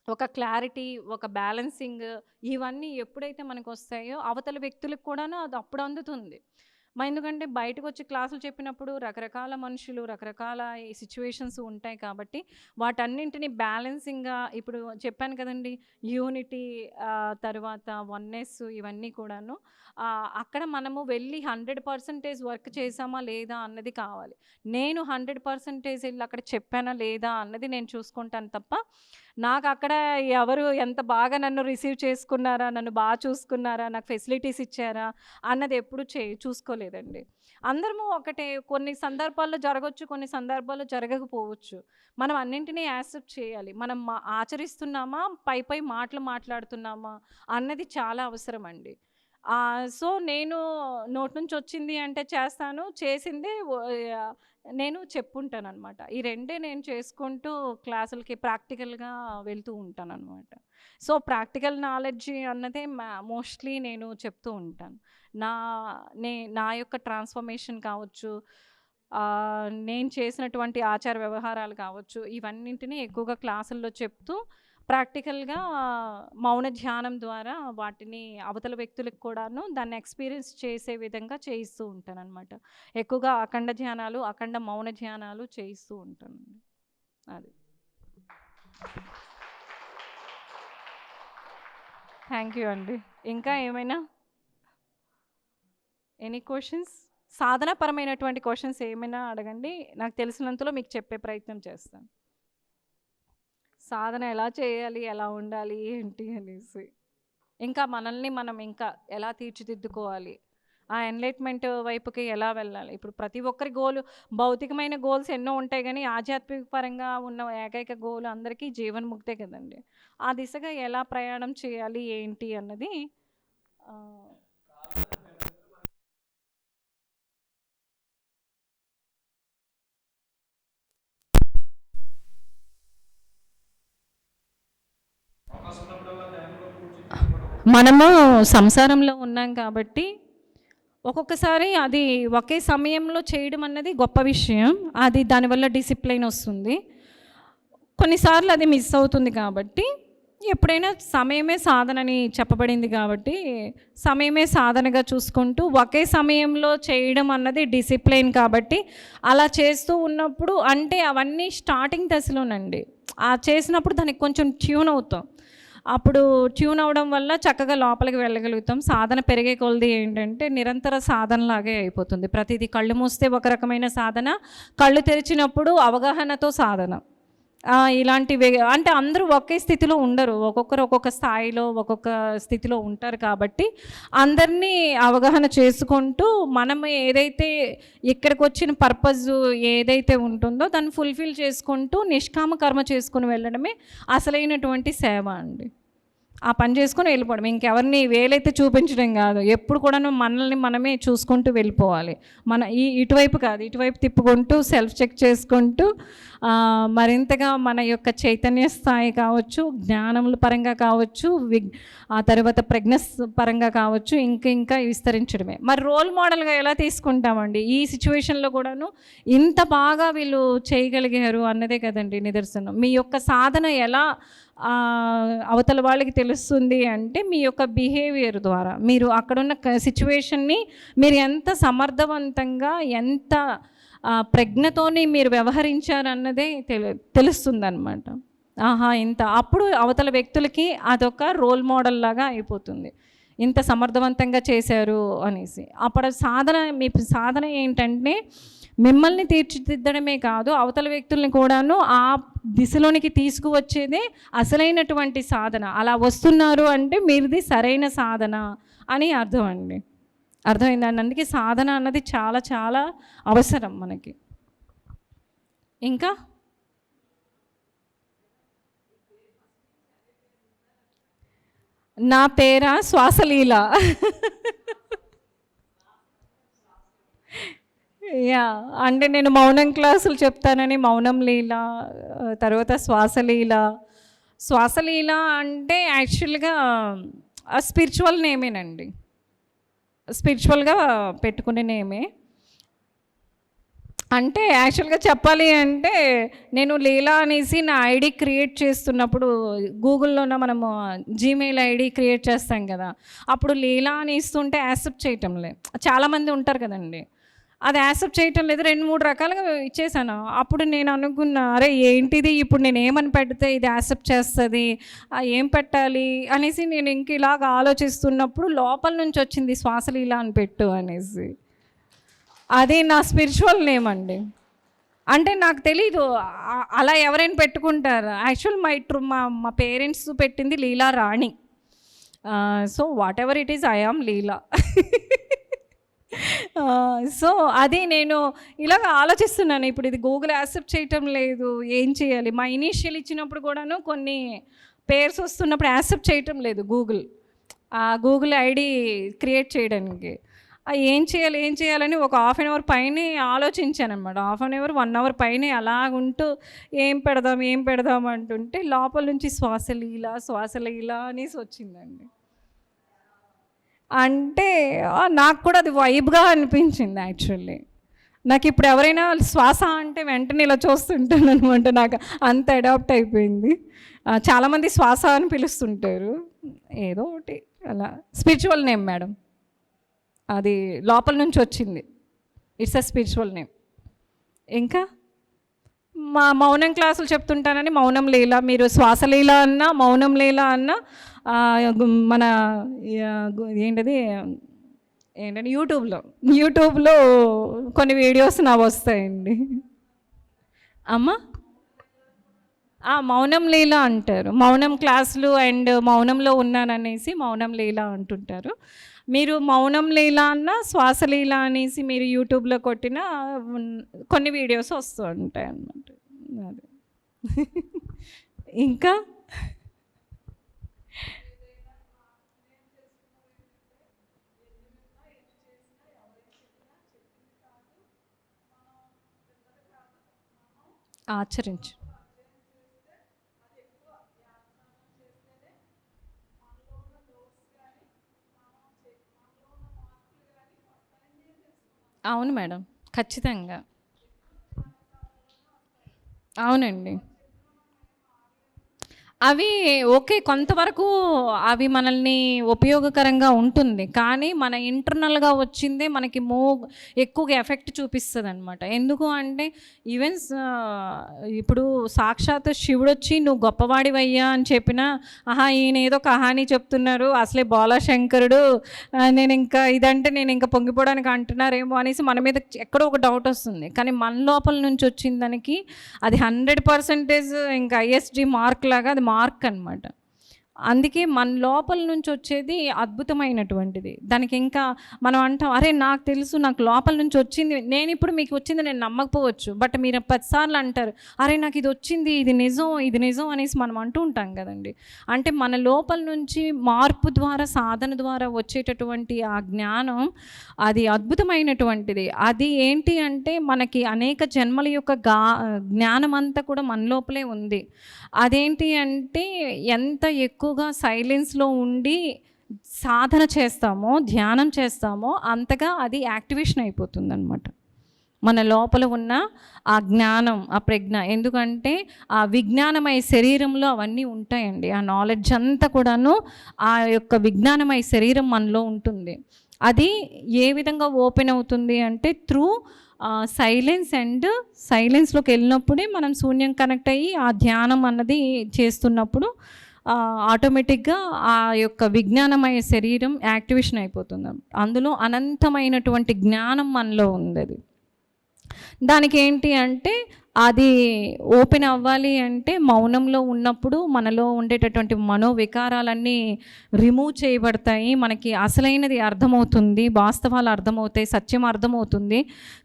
ఒక క్లారిటీ, ఒక బ్యాలెన్సింగ్ ఇవన్నీ ఎప్పుడైతే మనకొస్తాయో అవతల వ్యక్తులకు కూడాను అది అప్పుడు అందుతుంది. ఎందుకంటే బయటకొచ్చి క్లాసులు చెప్పినప్పుడు రకరకాల మనుషులు, రకరకాల ఈ సిట్యుయేషన్స్ ఉంటాయి కాబట్టి వాటన్నింటిని బ్యాలెన్సింగ్‌గా ఇప్పుడు చెప్పాను కదండీ! యూనిటీ తర్వాత వన్నెస్ ఇవన్నీ కూడాను అక్కడ మనము వెళ్ళి 100% వర్క్ చేశామా లేదా అన్నది కావాలి. నేను 100% ఎళ్లి అక్కడ చెప్పానా లేదా అన్నది నేను చూసుకుంటాను తప్ప నాకు అక్కడ ఎవరు ఎంత బాగా నన్ను రిసీవ్ చేసుకున్నారా, నన్ను బాగా చూసుకున్నారా, నాకు ఫెసిలిటీస్ ఇచ్చారా అన్నది ఎప్పుడు చూసుకోలేదండి. అందరము ఒకటే. కొన్ని సందర్భాల్లో జరగొచ్చు, కొన్ని సందర్భాల్లో జరగకపోవచ్చు. మనం అన్నింటినీ యాక్సెప్ట్ చేయాలి. మనం ఆచరిస్తున్నామా, పై మాటలు మాట్లాడుతున్నామా అన్నది చాలా అవసరం అండి. సో నేను నోటి నుంచి వచ్చింది అంటే చేస్తాను, చేసిందే నేను చెప్పుంటాననమాట. ఈ రెండే నేను చేసుకుంటూ క్లాసులకి ప్రాక్టికల్‌గా వెళ్తూ ఉంటాననమాట. సో, ప్రాక్టికల్ నాలెడ్జ్ అన్నదే మోస్ట్‌లీ నేను చెప్తూ ఉంటాను. నా నా యొక్క ట్రాన్స్‌ఫర్మేషన్ కావచ్చు, నేను చేసినటువంటి ఆచార వ్యవహారాలు కావచ్చు, ఇవన్నింటినీ ఎక్కువగా క్లాసుల్లో చెప్తూ ప్రాక్టికల్‌గా మౌన ధ్యానం ద్వారా వాటిని అవతల వ్యక్తులకు కూడాను దాన్ని ఎక్స్‌పీరియన్స్ చేసే విధంగా చేయిస్తూ ఉంటాననమాట. ఎక్కువగా అఖండ ధ్యానాలు, అఖండ మౌన ధ్యానాలు చేయిస్తూ ఉంటానండి. అది. థ్యాంక్ యూ అండి. ఇంకా ఏమైనా ఎనీ క్వశ్చన్స్? సాధనాపరమైనటువంటి క్వశ్చన్స్ ఏమైనా అడగండి. నాకు తెలిసినంతలో మీకు చెప్పే ప్రయత్నం చేస్తాను. సాధన ఎలా చేయాలి, ఎలా ఉండాలి, ఏంటి అనేసి, ఇంకా మనల్ని మనం ఇంకా ఎలా తీర్చిదిద్దుకోవాలి, ఆ ఎన్లైట్మెంట్ వైపుకి ఎలా వెళ్ళాలి. ఇప్పుడు ప్రతి ఒక్కరి గోలు, భౌతికమైన గోల్స్ ఎన్నో ఉంటాయి కానీ ఆధ్యాత్మిక పరంగా ఉన్న ఏకైక గోల్ అందరికీ జీవన్ముక్తే కదండి. ఆ దిశగా ఎలా ప్రయాణం చేయాలి ఏంటి అన్నది మనము సంసారంలో ఉన్నాం కాబట్టి ఒక్కొక్కసారి అది ఒకే సమయంలో చేయడం అన్నది గొప్ప విషయం. అది దానివల్ల డిసిప్లైన్ వస్తుంది. కొన్నిసార్లు అది మిస్ అవుతుంది. కాబట్టి ఎప్పుడైనా సమయమే సాధనని చెప్పబడింది కాబట్టి సమయమే సాధనగా చూసుకుంటూ ఒకే సమయంలో చేయడం అన్నది డిసిప్లైన్. కాబట్టి అలా చేస్తూ ఉన్నప్పుడు అంటే అవన్నీ స్టార్టింగ్ దశలోనండి. చేసినప్పుడు దానికి కొంచెం ట్యూన్ అవుతాం. అప్పుడు ట్యూన్ అవ్వడం వల్ల చక్కగా లోపలికి వెళ్ళగలుగుతాం. సాధన పెరిగే కొలది ఏంటంటే నిరంతర సాధనలాగే అయిపోతుంది. ప్రతిదీ కళ్ళు మూస్తే ఒక రకమైన సాధన, కళ్ళు తెరిచినప్పుడు అవగాహనతో సాధన. ఇలాంటివి అంటే అందరూ ఒకే స్థితిలో ఉండరు. ఒక్కొక్కరు ఒక్కొక్క స్థాయిలో ఒక్కొక్క స్థితిలో ఉంటారు. కాబట్టి అందరినీ అవగాహన చేసుకుంటూ మనం ఏదైతే ఇక్కడికి వచ్చిన పర్పస్ ఏదైతే ఉంటుందో దాన్ని ఫుల్ఫిల్ చేసుకుంటూ నిష్కామ కర్మ చేసుకుని వెళ్ళడమే అసలైనటువంటి సేవ అండి. ఆ పని చేసుకొని వెళ్ళిపోవడం, ఇంకెవరిని వేలైతే చూపించడం కాదు. ఎప్పుడు కూడాను మనల్ని మనమే చూసుకుంటూ వెళ్ళిపోవాలి. మన ఇటువైపు కాదు, ఇటువైపు తిప్పుకుంటూ సెల్ఫ్ చెక్ చేసుకుంటూ మరింతగా మన యొక్క చైతన్య స్థాయి కావచ్చు, జ్ఞానముల పరంగా కావచ్చు, ఆ తర్వాత ప్రజ్ఞ పరంగా కావచ్చు, ఇంకా విస్తరించడమే. మరి రోల్ మోడల్గా ఎలా తీసుకుంటామండి ఈ సిచ్యువేషన్లో కూడాను? ఇంత బాగా వీళ్ళు చేయగలిగారు అన్నదే కదండి నిదర్శనం. మీ యొక్క సాధన ఎలా అవతల వాళ్ళకి తెలుస్తుంది అంటే మీ యొక్క బిహేవియర్ ద్వారా, మీరు అక్కడున్న సిచ్యువేషన్ని మీరు ఎంత సమర్థవంతంగా, ఎంత ప్రజ్ఞతోని మీరు వ్యవహరించారన్నదే తెలుస్తుందన్నమాట. ఇంత అప్పుడు అవతల వ్యక్తులకి అదొక రోల్ మోడల్ లాగా అయిపోతుంది. ఇంత సమర్థవంతంగా చేశారు అనేసి. అప్పుడు మీ సాధన ఏంటంటే మిమ్మల్ని తీర్చిదిద్దడమే కాదు, అవతల వ్యక్తుల్ని కూడాను ఆ దిశలోనికి తీసుకువచ్చేదే అసలైనటువంటి సాధన. అలా వస్తున్నారు అంటే మీరుది సరైన సాధన అని అర్థం అండి. అర్థమైందండి? అందుకే సాధన అన్నది చాలా చాలా అవసరం మనకి. ఇంకా నా పేరా శ్వాసలీల. అంటే నేను మౌనం క్లాసులు చెప్తానని మౌనం లీల, తర్వాత శ్వాసలీల. శ్వాసలీల అంటే యాక్చువల్గా స్పిరిచువల్ నేమేనండి, స్పిరిచువల్గా పెట్టుకునే నేమే. అంటే యాక్చువల్గా చెప్పాలి అంటే నేను లీలా అనేసి నా ఐడి క్రియేట్ చేస్తున్నప్పుడు గూగుల్లోన మనము జీమెయిల్ ఐడి క్రియేట్ చేస్తాం కదా, అప్పుడు లీలా అని ఇస్తుంటే యాక్సెప్ట్ చేయటం లేదు. చాలామంది ఉంటారు కదండి, అది యాక్సెప్ట్ చేయటం లేదు. 2-3 రకాలుగా ఇచ్చేసాను. అప్పుడు నేను అనుకున్నా, అరే ఏంటిది ఇప్పుడు నేను ఏమని పెడితే ఇది యాక్సెప్ట్ చేస్తుంది, ఏం పెట్టాలి అనేసి నేను ఇంక ఇలాగ ఆలోచిస్తున్నప్పుడు లోపల నుంచి వచ్చింది శ్వాసలీల అని పెట్టు అనేసి. అది నా స్పిరిచువల్ నేమ్ అండి. అంటే నాకు తెలీదు అలా ఎవరైనా పెట్టుకుంటారు. యాక్చువల్ మా మా పేరెంట్స్ పెట్టింది Leela Rani. So whatever it is I am Leela. So అది నేను ఇలాగ ఆలోచిస్తున్నాను. ఇప్పుడు ఇది గూగుల్ యాక్సెప్ట్ చేయటం లేదు, ఏం చేయాలి? మా ఇనీషియల్ ఇచ్చినప్పుడు కూడాను కొన్ని పేర్స్ వస్తున్నప్పుడు యాక్సెప్ట్ చేయటం లేదు గూగుల్, గూగుల్ ఐడి క్రియేట్ చేయడానికి. ఏం చేయాలని ఒక హాఫ్ అన్ అవర్ పైనే ఆలోచించాను అనమాట. హాఫ్ అన్ అవర్ 1 అవర్ పైనే అలాగుంటూ ఏం పెడదాం అంటుంటే లోపల నుంచి శ్వాసలీల అనేసి వచ్చిందండి. అంటే నాకు కూడా అది వైబ్గా అనిపించింది యాక్చువల్లీ. నాకు ఇప్పుడు ఎవరైనా శ్వాస అంటే వెంటనే ఇలా చూస్తుంటాను అనమాట. నాకు అంత అడాప్ట్ అయిపోయింది. చాలామంది శ్వాస అని పిలుస్తుంటారు, ఏదో ఒకటి అలా. స్పిరిచువల్ నేమ్ మేడం, అది లోపల నుంచి వచ్చింది. It's a spiritual name. ఇంకా మా మౌనం క్లాసులు చెప్తుంటానని మౌనం లీల, మీరు శ్వాసలీల అన్నా మౌనం లీల అన్నా మన ఏంటంటే యూట్యూబ్లో కొన్ని వీడియోస్ నా వస్తాయండి. అమ్మ మౌనం లీల అంటారు. మౌనం క్లాసులు అండ్ మౌనంలో ఉన్నాననేసి మౌనం లీల అంటుంటారు. మీరు మౌనం లీల అన్న శ్వాసలీల అనేసి మీరు యూట్యూబ్లో కొట్టిన కొన్ని వీడియోస్ వస్తూ ఉంటాయి అన్నమాట. అదే. ఇంకా ఆచరించు. అవును మేడం, ఖచ్చితంగా. అవునండి. అవి ఓకే, కొంతవరకు అవి మనల్ని ఉపయోగకరంగా ఉంటుంది. కానీ మన ఇంటర్నల్గా వచ్చిందే మనకి ఎక్కువగా ఎఫెక్ట్ చూపిస్తుంది అనమాట. ఎందుకు అంటే ఈవెన్ ఇప్పుడు సాక్షాత్ శివుడు వచ్చి నువ్వు గొప్పవాడివయ్యా అని చెప్పినా, ఈయన ఏదో కహానీ చెప్తున్నారు, అసలే బాలశంకరుడు, నేను ఇంకా పొంగిపోవడానికి అంటున్నారేమో అనేసి మన మీద ఎక్కడో ఒక డౌట్ వస్తుంది. కానీ మన లోపల నుంచి వచ్చిన దానికి అది 100% ఇంకా ఐఎస్జి మార్క్ లాగా అది మార్క్ అనమాట. అందుకే మన లోపల నుంచి వచ్చేది అద్భుతమైనటువంటిది. దానికి ఇంకా మనం అంటాం, అరే నాకు తెలుసు, నాకు లోపల నుంచి వచ్చింది, నేను ఇప్పుడు మీకు వచ్చింది నేను నమ్మకపోవచ్చు, బట్ మీరు 10 సార్లు అంటారు, అరే నాకు ఇది వచ్చింది, ఇది నిజం అనేసి మనం అంటూ ఉంటాం కదండి. అంటే మన లోపల నుంచి మార్పు ద్వారా, సాధన ద్వారా వచ్చేటటువంటి ఆ జ్ఞానం అది అద్భుతమైనటువంటిది. అది ఏంటి అంటే మనకి అనేక జన్మల యొక్క జ్ఞానం అంతా కూడా మన లోపలే ఉంది. అదేంటి అంటే ఎంత ఎక్కువగా సైలెన్స్లో ఉండి సాధన చేస్తామో, ధ్యానం చేస్తామో అంతగా అది యాక్టివేషన్ అయిపోతుంది అనమాట. మన లోపల ఉన్న ఆ జ్ఞానం, ఆ ప్రజ్ఞ. ఎందుకంటే ఆ విజ్ఞానమయ శరీరంలో అవన్నీ ఉంటాయండి. ఆ నాలెడ్జ్ అంతా కూడాను ఆ యొక్క విజ్ఞానమయ శరీరం మనలో ఉంటుంది. అది ఏ విధంగా ఓపెన్ అవుతుంది అంటే త్రూ సైలెన్స్లోకి వెళ్ళినప్పుడే మనం శూన్యం కనెక్ట్ అయ్యి ఆ ధ్యానం అన్నది చేస్తున్నప్పుడు ఆటోమేటిక్గా ఆ యొక్క విజ్ఞానమయ శరీరం యాక్టివేషన్ అయిపోతుంది. అందులో అనంతమైనటువంటి జ్ఞానం మనలో ఉంది. అది దానికి ఏంటి అంటే అది ఓపెన్ అవ్వాలి అంటే మౌనంలో ఉన్నప్పుడు మనలో ఉండేటటువంటి మనోవికారాలన్నీ రిమూవ్ చేయబడతాయి. మనకి అసలైనది అర్థమవుతుంది, వాస్తవాలు అర్థమవుతాయి, సత్యం అర్థమవుతుంది.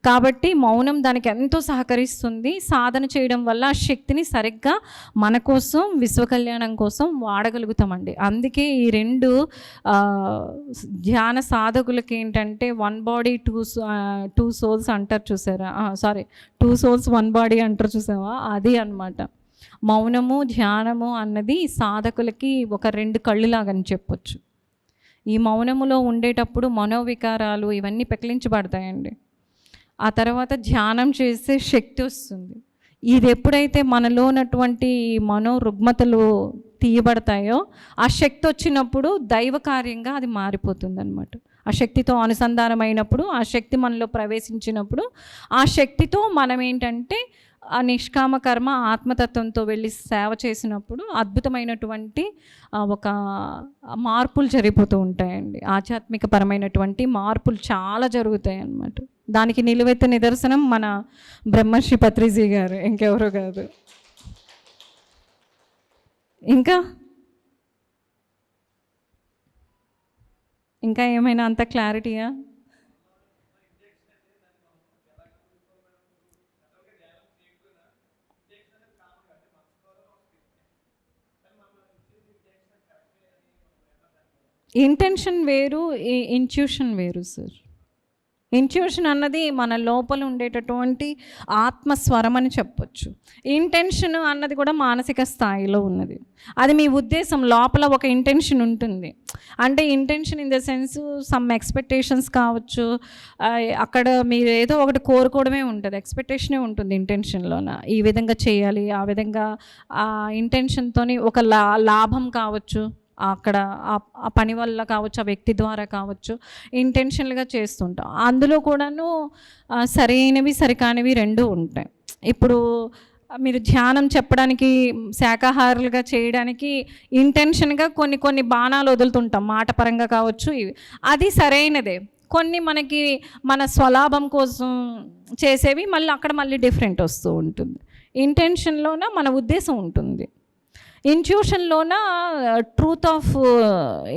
కాబట్టి మౌనం దానికి ఎంతో సహకరిస్తుంది. సాధన చేయడం వల్ల ఆ శక్తిని సరిగ్గా మన కోసం, విశ్వ కళ్యాణం కోసం వాడగలుగుతామండి. అందుకే ఈ 2 ధ్యాన సాధకులకి ఏంటంటే 1 బాడీ 2 సోల్స్ అంటారు చూసారా, 2 సోల్స్ 1 బాడీ అంటారు చూసావా, అది అన్నమాట. మౌనము, ధ్యానము అన్నది సాధకులకి ఒక 2 కళ్ళులాగని చెప్పొచ్చు. ఈ మౌనములో ఉండేటప్పుడు మనోవికారాలు ఇవన్నీ పెకిలించబడతాయండి. ఆ తర్వాత ధ్యానం చేసే శక్తి వస్తుంది. ఇది ఎప్పుడైతే మనలో ఉన్నటువంటి మనోరుగ్మతలు తీయబడతాయో ఆ శక్తి వచ్చినప్పుడు దైవ కార్యంగా అది మారిపోతుంది అనమాట. ఆ శక్తితో అనుసంధానమైనప్పుడు, ఆ శక్తి మనలో ప్రవేశించినప్పుడు, ఆ శక్తితో మనం ఏంటంటే ఆ నిష్కామ కర్మ ఆత్మతత్వంతో వెళ్ళి సేవ చేసినప్పుడు అద్భుతమైనటువంటి ఒక మార్పులు జరిగిపోతూ ఉంటాయండి. ఆధ్యాత్మిక పరమైనటువంటి మార్పులు చాలా జరుగుతాయి అన్నమాట. దానికి నిలువెత్తు నిదర్శనం మన బ్రహ్మశ్రీ పత్రిజీ గారు, ఇంకెవరో కాదు. ఇంకా ఇంకా ఏమైనా అంత క్లారిటీయా? ఇంటెన్షన్ వేరు, ఇంట్యూషన్ వేరు సార్. ఇంట్యూషన్ అన్నది మన లోపల ఉండేటటువంటి ఆత్మస్వరం అని చెప్పొచ్చు. ఇంటెన్షన్ అన్నది కూడా మానసిక స్థాయిలో ఉన్నది. అది మీ ఉద్దేశం, లోపల ఒక ఇంటెన్షన్ ఉంటుంది. అంటే intention in the sense some expectations కావచ్చు, అక్కడ మీరు ఏదో ఒకటి కోరుకోవడమే ఉంటుంది, ఎక్స్పెక్టేషనే ఉంటుంది ఇంటెన్షన్లోన. ఈ విధంగా చేయాలి, ఆ విధంగా ఆ ఇంటెన్షన్తోని ఒక లాభం కావచ్చు, అక్కడ ఆ పని వల్ల కావచ్చు, ఆ వ్యక్తి ద్వారా కావచ్చు, ఇంటెన్షనల్గా చేస్తుంటాం. అందులో కూడాను సరైనవి సరికానివి రెండు ఉంటాయి. ఇప్పుడు మీరు ధ్యానం చెప్పడానికి, శాకాహారులుగా చేయడానికి ఇంటెన్షన్గా కొన్ని కొన్ని బాణాలు వదులుతుంటాం, మాట పరంగా కావచ్చు, ఇవి అది సరైనదే. కొన్ని మనకి మన స్వలాభం కోసం చేసేవి మళ్ళీ అక్కడ మళ్ళీ డిఫరెంట్ వస్తూ ఉంటుంది. ఇంటెన్షన్లోన మన ఉద్దేశం ఉంటుంది, ఇంట్యూషన్లోన ట్రూత్ ఆఫ్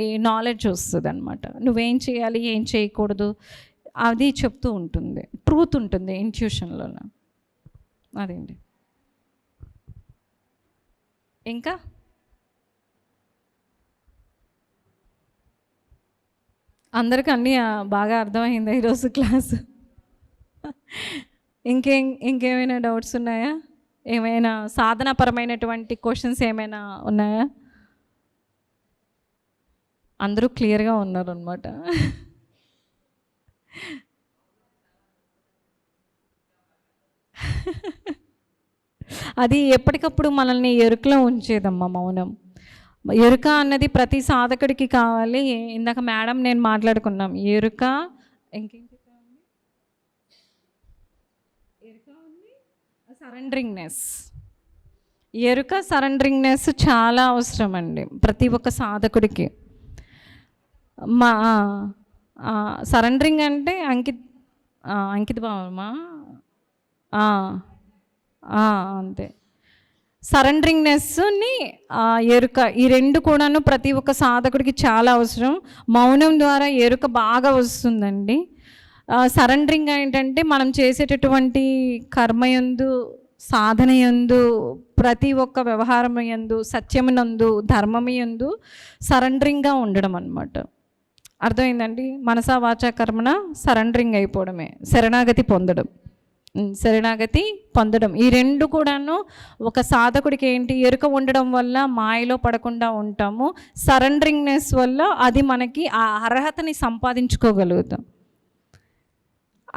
ఈ నాలెడ్జ్ వస్తుంది అనమాట. నువ్వేం చేయాలి, ఏం చేయకూడదు, అది చెప్తూ ఉంటుంది, ట్రూత్ ఉంటుంది ఇంట్యూషన్లోన. అదేండి. ఇంకా అందరికీ అన్నీ బాగా అర్థమైందా ఈరోజు క్లాసు? ఇంకేమైనా డౌట్స్ ఉన్నాయా? ఏమైనా సాధనాపరమైనటువంటి క్వశ్చన్స్ ఏమైనా ఉన్నాయా? అందరూ క్లియర్గా ఉన్నారు అనమాట. అది ఎప్పటికప్పుడు మనల్ని ఎరుకలో ఉంచేదమ్మా మౌనం. ఎరుక అన్నది ప్రతి సాధకుడికి కావాలి. ఇందాక మేడం నేను మాట్లాడుకున్నాం, ఎరుక ఇంకేం చెప్పామండి, ఎరుక ఉంది, సరెండరింగ్నెస్. ఎరుక సరెండరింగ్నెస్ చాలా అవసరం అండి ప్రతి ఒక్క సాధకుడికి. మా సరెండరింగ్ అంటే అంకిత భావమా, అంతే. సరెండరింగ్నెస్ని, ఎరుక, ఈ రెండు కూడాను ప్రతి ఒక్క సాధకుడికి చాలా అవసరం. మౌనం ద్వారా ఎరుక బాగా వస్తుందండి. సరెండరింగ్ ఏంటంటే మనం చేసేటటువంటి కర్మయందు, సాధనయందు, ప్రతి ఒక్క వ్యవహారమయందు, సత్యమునందు, ధర్మమయందు సరెండరింగ్గా ఉండడం అన్నమాట. అర్థమైందండి? మనసా వాచా కర్మణ సరెండరింగ్ అయిపోవడమే, శరణాగతి పొందడం. ఈ రెండు కూడాను ఒక సాధకుడికి ఏంటి, ఎరుక ఉండడం వల్ల మాయలో పడకుండా ఉంటాము, సరెండరింగ్నెస్ వల్ల అది మనకి ఆ అర్హతని సంపాదించుకోగలుగుతాం.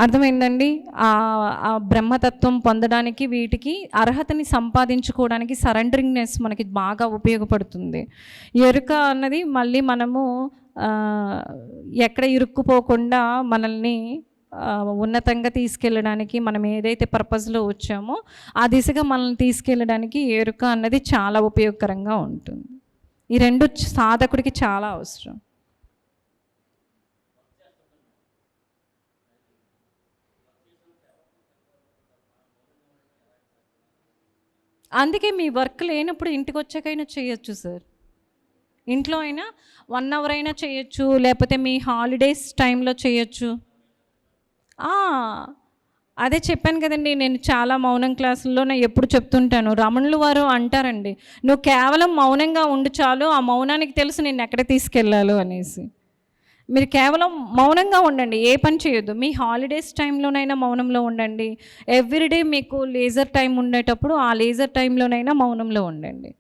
అర్థమైందండి? ఆ బ్రహ్మతత్వం పొందడానికి వీటికి అర్హతని సంపాదించుకోవడానికి సరెండరింగ్నెస్ మనకి బాగా ఉపయోగపడుతుంది. ఎరుక అన్నది మళ్ళీ మనము ఎక్కడ ఇరుక్కుపోకుండా మనల్ని ఉన్నతంగా తీసుకెళ్ళడానికి, మనం ఏదైతే పర్పస్లో వచ్చామో ఆ దిశగా మనల్ని తీసుకెళ్ళడానికి ఎరుక అన్నది చాలా ఉపయోగకరంగా ఉంటుంది. ఈ రెండు సాధకుడికి చాలా అవసరం. అందుకే మీ వర్క్ లేనప్పుడు ఇంటికి వచ్చాకైనా చేయొచ్చు సార్. ఇంట్లో అయినా 1 అవర్ అయినా చేయొచ్చు, లేకపోతే మీ హాలిడేస్ టైంలో చేయొచ్చు. అదే చెప్పాను కదండి, నేను చాలా మౌనం క్లాసుల్లో నేను ఎప్పుడు చెప్తుంటాను. రమణులు వారు అంటారండి, నువ్వు కేవలం మౌనంగా ఉండు చాలు, ఆ మౌనానికి తెలుసు నేను ఎక్కడ తీసుకెళ్ళాలో అనేసి. మీరు కేవలం మౌనంగా ఉండండి, ఏ పని చేయొద్దు. మీ హాలిడేస్ టైంలోనైనా మౌనంలో ఉండండి. ఎవ్రీడే మీకు లేజర్ టైం ఉండేటప్పుడు ఆ లేజర్ టైంలోనైనా మౌనంలో ఉండండి.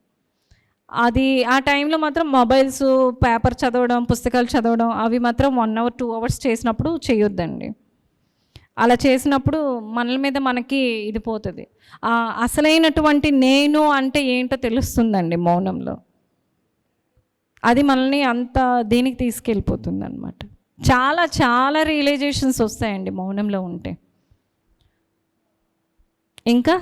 అది ఆ టైంలో మాత్రం మొబైల్స్, పేపర్ చదవడం, పుస్తకాలు చదవడం అవి మాత్రం 1 అవర్ 2 అవర్స్ చేసినప్పుడు చేయొద్దండి. అలా చేసినప్పుడు మనల మీద మనకి ఇది పోతుంది. అసలైనటువంటి నేను అంటే ఏంటో తెలుస్తుందండి మౌనంలో. అది మనల్ని అంత దీనికి తీసుకెళ్ళిపోతుంది అనమాట. చాలా చాలా రియలైజేషన్స్ వస్తాయండి మౌనంలో ఉంటే. ఇంకా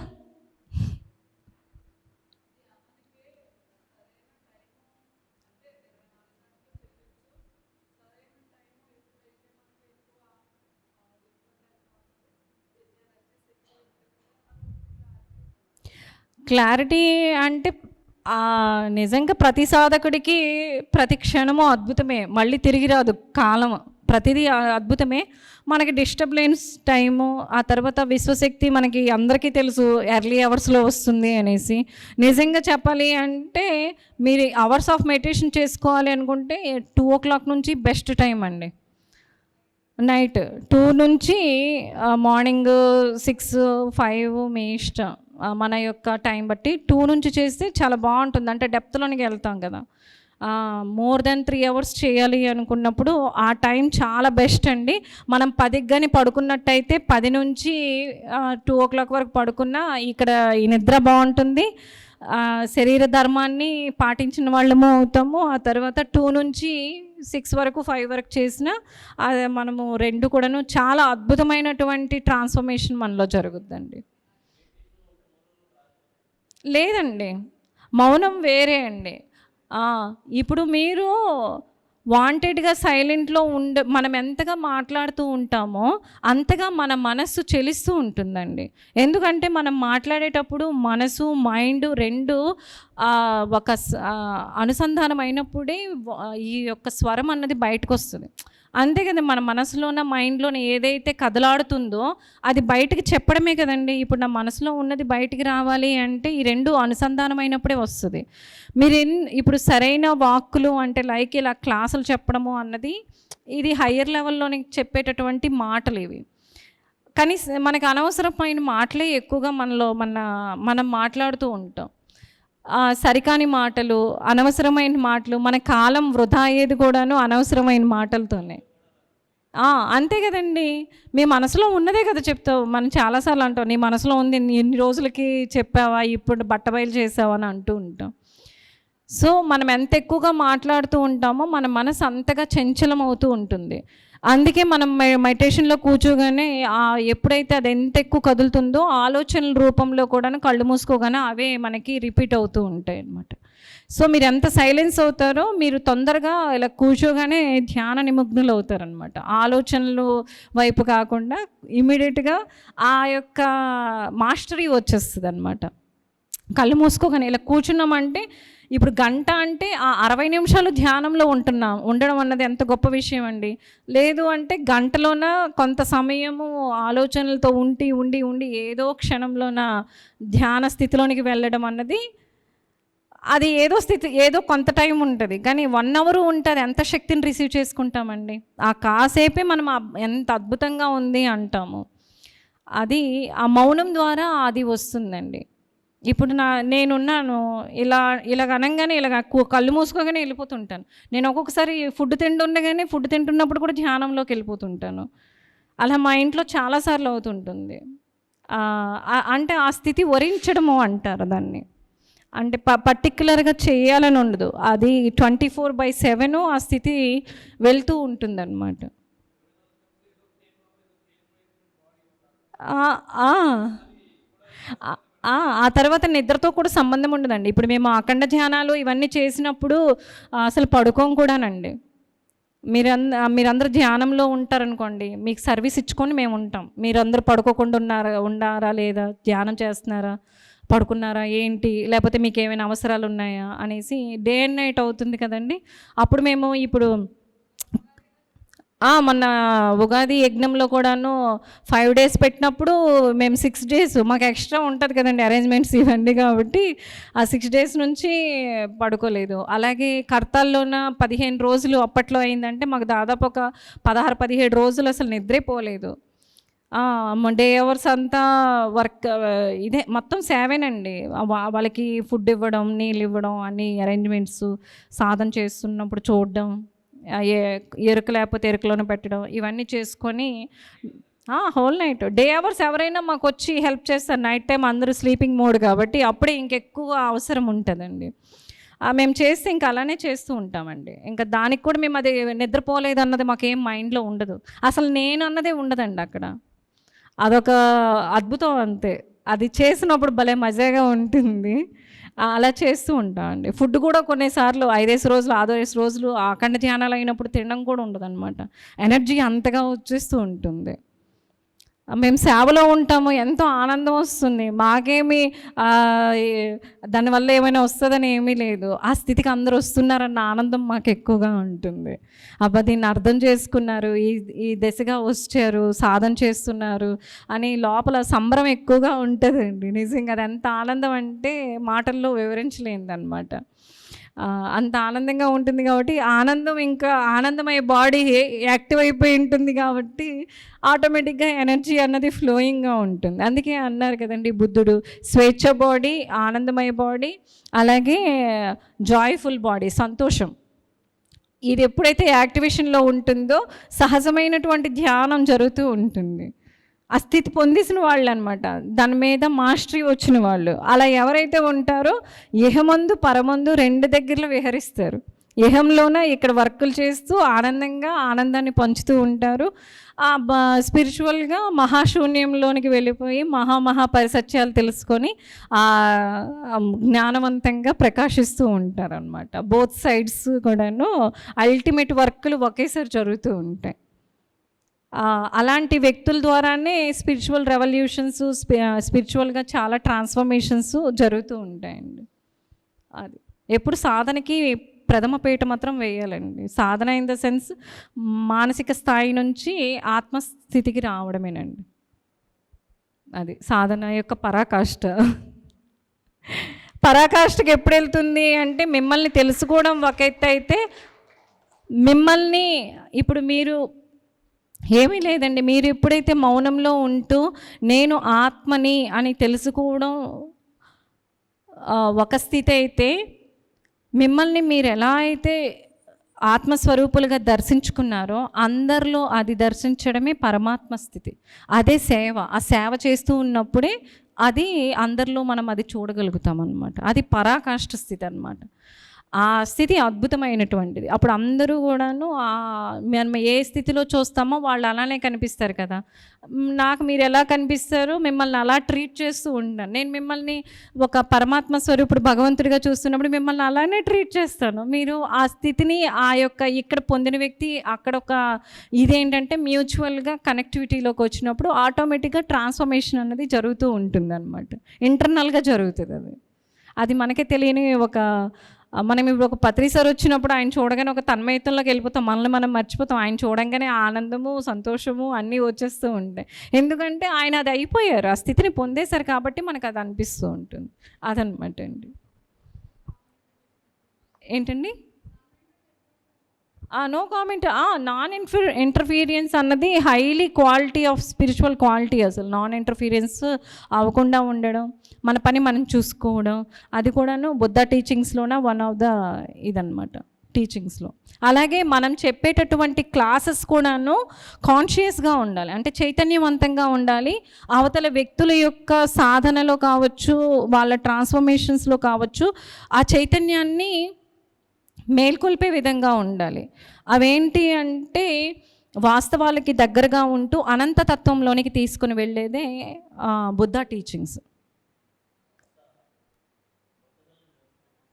క్లారిటీ అంటే నిజంగా ప్రతి సాధకుడికి ప్రతి క్షణము అద్భుతమే, మళ్ళీ తిరిగి రాదు కాలం, ప్రతిదీ అద్భుతమే. మనకి డిస్టర్బెన్స్ టైము, ఆ తర్వాత విశ్వశక్తి మనకి అందరికీ తెలుసు ఎర్లీ అవర్స్లో వస్తుంది అనేసి. నిజంగా చెప్పాలి అంటే మీరు అవర్స్ ఆఫ్ మెడిటేషన్ చేసుకోవాలి అనుకుంటే 2 o'clock నుంచి బెస్ట్ టైం అండి. నైట్ 2 నుంచి మార్నింగ్ 6, 5 మీ ఇష్టం, మన యొక్క టైం బట్టి 2 నుంచి చేస్తే చాలా బాగుంటుంది. అంటే డెప్త్లోనికి వెళ్తాం కదా. మోర్ దెన్ 3 hours చేయాలి అనుకున్నప్పుడు ఆ టైం చాలా బెస్ట్ అండి. మనం 10కి కానీ పడుకున్నట్టయితే 10 నుంచి 2 o'clock వరకు పడుకున్నా ఇక్కడ ఈ నిద్ర బాగుంటుంది, శరీర ధర్మాన్ని పాటించిన వాళ్ళము అవుతాము. ఆ తర్వాత 2 నుంచి 6 వరకు 5 వరకు చేసిన మనము 2 కూడాను చాలా అద్భుతమైనటువంటి ట్రాన్స్ఫర్మేషన్ మనలో జరుగుద్దండి. లేదండి, మౌనం వేరే అండి. ఇప్పుడు మీరు వాంటెడ్గా సైలెంట్లో మనం ఎంతగా మాట్లాడుతూ ఉంటామో అంతగా మన మనస్సు చెలిస్తూ ఉంటుందండి. ఎందుకంటే మనం మాట్లాడేటప్పుడు మనసు మైండ్ 2 ఒక అనుసంధానం అయినప్పుడే ఈ యొక్క స్వరం అన్నది బయటకు వస్తుంది. అంతే కదా, మన మనసులోన మైండ్లోన ఏదైతే కదలాడుతుందో అది బయటికి చెప్పడమే కదండి. ఇప్పుడు నా మనసులో ఉన్నది బయటికి రావాలి అంటే ఈ 2 అనుసంధానమైనప్పుడే వస్తుంది. ఇప్పుడు సరైన వాక్కులు అంటే లైక్ ఇలా క్లాసులు చెప్పడము అన్నది ఇది హయ్యర్ లెవెల్లోని చెప్పేటటువంటి మాటలు ఇవి. కానీ మనకు అనవసరమైన మాటలే ఎక్కువగా మనం మాట్లాడుతూ ఉంటాం. సరికాని మాటలు, అనవసరమైన మాటలు, మన కాలం వృధా అయ్యేది కూడాను అనవసరమైన మాటలతోనే. అంతే కదండి, మీ మనసులో ఉన్నదే కదా చెప్తావు. మనం చాలాసార్లు అంటాం నీ మనసులో ఉంది ఎన్ని రోజులకి చెప్పావా, ఇప్పుడు బట్టబయలు చేసావా అని అంటూ ఉంటాం. సో మనం ఎంత ఎక్కువగా మాట్లాడుతూ ఉంటామో మన మనసు అంతగా చంచలం అవుతూ ఉంటుంది. అందుకే మనం మెడిటేషన్లో కూర్చోగానే ఎప్పుడైతే అది ఎంత ఎక్కువ కదులుతుందో ఆలోచనల రూపంలో కూడా కళ్ళు మూసుకోగానే అవే మనకి రిపీట్ అవుతూ ఉంటాయి అన్నమాట. సో మీరు ఎంత సైలెన్స్ అవుతారో మీరు తొందరగా ఇలా కూర్చోగానే ధ్యాన నిమగ్నులు అవుతారనమాట. ఆలోచనలు వైపు కాకుండా ఇమీడియట్గా ఆ యొక్క మాస్టరీ వచ్చేస్తుంది అనమాట. కళ్ళు మూసుకోగానే ఇలా కూర్చున్నామంటే ఇప్పుడు గంట అంటే 60 నిమిషాలు ధ్యానంలో ఉండడం అన్నది ఎంత గొప్ప విషయం అండి. లేదు అంటే గంటలోన కొంత సమయము ఆలోచనలతో ఉండి ఏదో క్షణంలోన ధ్యాన స్థితిలోనికి వెళ్ళడం అన్నది అది ఏదో కొంత టైం ఉంటుంది. కానీ 1 hour ఉంటుంది, ఎంత శక్తిని రిసీవ్ చేసుకుంటామండి. కాసేపే మనం ఎంత అద్భుతంగా ఉంది అంటాము. అది ఆ మౌనం ద్వారా అది వస్తుందండి. ఇప్పుడు నేనున్నాను ఇలాగ అనగానే కళ్ళు మూసుకోగానే వెళ్ళిపోతుంటాను. నేను ఒక్కొక్కసారి ఫుడ్ తింటున్నప్పుడు కూడా ధ్యానంలోకి వెళ్ళిపోతుంటాను. అలా మా ఇంట్లో చాలాసార్లు అవుతుంటుంది. అంటే ఆ స్థితి వరించడము అంటారు దాన్ని. అంటే పర్టిక్యులర్గా చేయాలని ఉండదు, అది 24/7 ఆ స్థితి వెళ్తూ ఉంటుందన్నమాట. ఆ తర్వాత నిద్రతో కూడా సంబంధం ఉండదండి. ఇప్పుడు మేము అఖండ ధ్యానాలు ఇవన్నీ చేసినప్పుడు అసలు పడుకోం కూడానండి. మీరందరూ ధ్యానంలో ఉంటారనుకోండి, మీకు సర్వీస్ ఇచ్చుకొని మేము ఉంటాం. మీరందరూ పడుకోకుండా ఉన్నారా లేదా, ధ్యానం చేస్తున్నారా, పడుకున్నారా ఏంటి, లేకపోతే మీకు ఏమైనా అవసరాలు ఉన్నాయా అనేసి డే అండ్ నైట్ అవుతుంది కదండి. అప్పుడు మేము ఇప్పుడు మొన్న ఉగాది యజ్ఞంలో కూడాను 5 days పెట్టినప్పుడు మేము 6 days మాకు ఎక్స్ట్రా ఉంటుంది కదండి అరేంజ్మెంట్స్ ఇవన్నీ, కాబట్టి ఆ 6 days నుంచి పడుకోలేదు. అలాగే కర్తాల్లోన 15 రోజులు అప్పట్లో అయిందంటే మాకు దాదాపు ఒక 16-17 రోజులు అసలు నిద్రే పోలేదు. డే అవర్స్ అంతా వర్క్ ఇదే మొత్తం సేవేనండి. వాళ్ళకి ఫుడ్ ఇవ్వడం, నీళ్ళు ఇవ్వడం, అన్ని అరేంజ్మెంట్స్, సాధన చేస్తున్నప్పుడు చూడడం, ఎరుక లేకపోతే ఎరుకలోనే పెట్టడం, ఇవన్నీ చేసుకొని హోల్ నైట్ డే అవర్స్ ఎవరైనా మాకు వచ్చి హెల్ప్ చేస్తారు. నైట్ టైం అందరూ స్లీపింగ్ మోడ్ కాబట్టి అప్పుడే ఇంకెక్కువ అవసరం ఉంటుందండి. మేము చేస్తే ఇంకా అలానే చేస్తూ ఉంటామండి. ఇంకా దానికి కూడా మేము అది నిద్రపోలేదు అన్నది మాకేం మైండ్లో ఉండదు, అసలు నేను అన్నదే ఉండదండి అక్కడ. అదొక అద్భుతం అంతే. అది చేసినప్పుడు భలే మజాగా ఉంటుంది. అలా చేస్తూ ఉంటామండి. ఫుడ్ కూడా కొన్నిసార్లు 5 రోజులు 6 రోజులు అఖండ ధ్యానాలు అయినప్పుడు తినడం కూడా ఉండదన్నమాట. ఎనర్జీ అంతగా వచ్చేస్తూ ఉంటుంది. మేము సేవలో ఉంటాము, ఎంతో ఆనందం వస్తుంది. మాకేమి దానివల్ల ఏమైనా వస్తుందని ఏమీ లేదు. ఆ స్థితికి అందరూ వస్తున్నారన్న ఆనందం మాకు ఎక్కువగా ఉంటుంది. అబ్బా దీన్ని అర్థం చేసుకున్నారు, ఈ దశగా వచ్చారు, సాధన చేస్తున్నారు అని లోపల సంబరం ఎక్కువగా ఉంటుందండి. నిజంగా అది ఎంత ఆనందం అంటే మాటల్లో వివరించలేదన్నమాట. అంత ఆనందంగా ఉంటుంది కాబట్టి ఆనందం, ఇంకా ఆనందమయ్యే బాడీ యాక్టివ్ అయిపోయి ఉంటుంది కాబట్టి ఆటోమేటిక్గా ఎనర్జీ అన్నది ఫ్లోయింగ్గా ఉంటుంది. అందుకే అన్నారు కదండి బుద్ధుడు, స్వేచ్ఛ బాడీ, ఆనందమయ బాడీ, అలాగే జాయ్ఫుల్ బాడీ, సంతోషం. ఇది ఎప్పుడైతే యాక్టివేషన్లో ఉంటుందో సహజమైనటువంటి ధ్యానం జరుగుతూ ఉంటుంది. ఆ స్థితి పొందేసిన వాళ్ళు అనమాట, దాని మీద మాస్టరీ వచ్చిన వాళ్ళు. అలా ఎవరైతే ఉంటారో ఇహమందు పరమందు రెండు దగ్గరలో విహరిస్తారు. ఇహంలోన ఇక్కడ వర్కులు చేస్తూ ఆనందంగా ఆనందాన్ని పంచుతూ ఉంటారు. స్పిరిచువల్గా మహాశూన్యంలోనికి వెళ్ళిపోయి మహా పరిసత్యాలు తెలుసుకొని జ్ఞానవంతంగా ప్రకాశిస్తూ ఉంటారు అనమాట. బోత్ సైడ్స్ కూడాను అల్టిమేట్ వర్కులు ఒకేసారి జరుగుతూ ఉంటాయి. అలాంటి వ్యక్తుల ద్వారానే స్పిరిచువల్ రెవల్యూషన్స్, స్పిరిచువల్గా చాలా ట్రాన్స్ఫర్మేషన్స్ జరుగుతూ ఉంటాయండి. అది ఎప్పుడు సాధనకి ప్రథమ పీట మాత్రం వేయాలండి. సాధన ఇన్ ద సెన్స్ మానసిక స్థాయి నుంచి ఆత్మస్థితికి రావడమేనండి. అది సాధన యొక్క పరాకాష్ఠ. పరాకాష్ఠకి ఎప్పుడు వెళ్తుంది అంటే మిమ్మల్ని తెలుసుకోవడం ఒక ఎత్తు అయితే, మిమ్మల్ని ఇప్పుడు మీరు ఏమీ లేదండి, మీరు ఎప్పుడైతే మౌనంలో ఉంటూ నేను ఆత్మని అని తెలుసుకోవడం ఒక స్థితి అయితే, మిమ్మల్ని మీరు ఎలా అయితే ఆత్మస్వరూపులుగా దర్శించుకున్నారో అందరిలో అది దర్శించడమే పరమాత్మ స్థితి. అదే సేవ. ఆ సేవ చేస్తూ ఉన్నప్పుడే అది అందరిలో మనం అది చూడగలుగుతాం అన్నమాట. అది పరాకాష్ఠ స్థితి అన్నమాట. ఆ స్థితి అద్భుతమైనటువంటిది. అప్పుడు అందరూ కూడాను మనం ఏ స్థితిలో చూస్తామో వాళ్ళు అలానే కనిపిస్తారు కదా. నాకు మీరు ఎలా కనిపిస్తారు, మిమ్మల్ని అలా ట్రీట్ చేస్తూ ఉంటాను. నేను మిమ్మల్ని ఒక పరమాత్మ స్వరూపుడు భగవంతుడిగా చూస్తున్నప్పుడు మిమ్మల్ని అలానే ట్రీట్ చేస్తాను. మీరు ఆ స్థితిని ఇక్కడ పొందిన వ్యక్తి అక్కడ ఒక ఇదేంటంటే మ్యూచువల్గా కనెక్టివిటీలోకి వచ్చినప్పుడు ఆటోమేటిక్గా ట్రాన్స్ఫర్మేషన్ అన్నది జరుగుతూ ఉంటుంది అనమాట. ఇంటర్నల్గా జరుగుతుంది. అది మనకే తెలియని మనం ఇప్పుడు ఒక పత్రి సార్ వచ్చినప్పుడు ఆయన చూడగానే ఒక తన్మయత్వంలోకి వెళ్ళిపోతాం, మనల్ని మనం మర్చిపోతాం. ఆయన చూడంగానే ఆనందము, సంతోషము అన్నీ వచ్చేస్తూ ఉంటాయి. ఎందుకంటే ఆయన అది అయిపోయారు, ఆ స్థితిని పొందేశారు కాబట్టి మనకు అది అనిపిస్తూ ఉంటుంది. అదనమాట అండి. ఏంటండి? No comment. నాన్ ఇంటర్ఫీరియన్స్ అన్నది highly quality of spiritual quality. అసలు నాన్ ఇంటర్ఫీరియన్స్ అవ్వకుండా ఉండడం, మన పని మనం చూసుకోవడం, అది కూడాను బుద్ధ టీచింగ్స్లోన వన్ ఆఫ్ ద ఇదన్నమాట, టీచింగ్స్లో. అలాగే మనం చెప్పేటటువంటి క్లాసెస్ కూడాను కాన్షియస్గా ఉండాలి, అంటే చైతన్యవంతంగా ఉండాలి. అవతల వ్యక్తుల యొక్క సాధనలో కావచ్చు, వాళ్ళ ట్రాన్స్ఫర్మేషన్స్లో కావచ్చు, ఆ చైతన్యాన్ని మేల్కొల్పే విధంగా ఉండాలి. అవేంటి అంటే వాస్తవాలకి దగ్గరగా ఉంటూ అనంతతత్వంలోనికి తీసుకుని వెళ్ళేదే బుద్ధ టీచింగ్స్.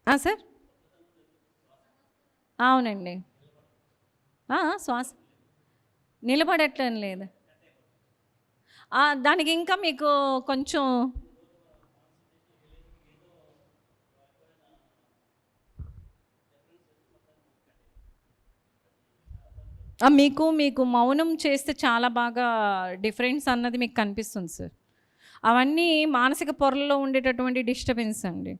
సార్ అవునండి. శ్వాస నిలబడట్లని లేదు. దానికి ఇంకా మీకు కొంచెం మీకు మౌనం చేస్తే చాలా బాగా డిఫరెన్స్ అన్నది మీకు కనిపిస్తుంది సార్. అవన్నీ మానసిక పొరల్లో ఉండేటటువంటి డిస్టర్బెన్స్ అండి.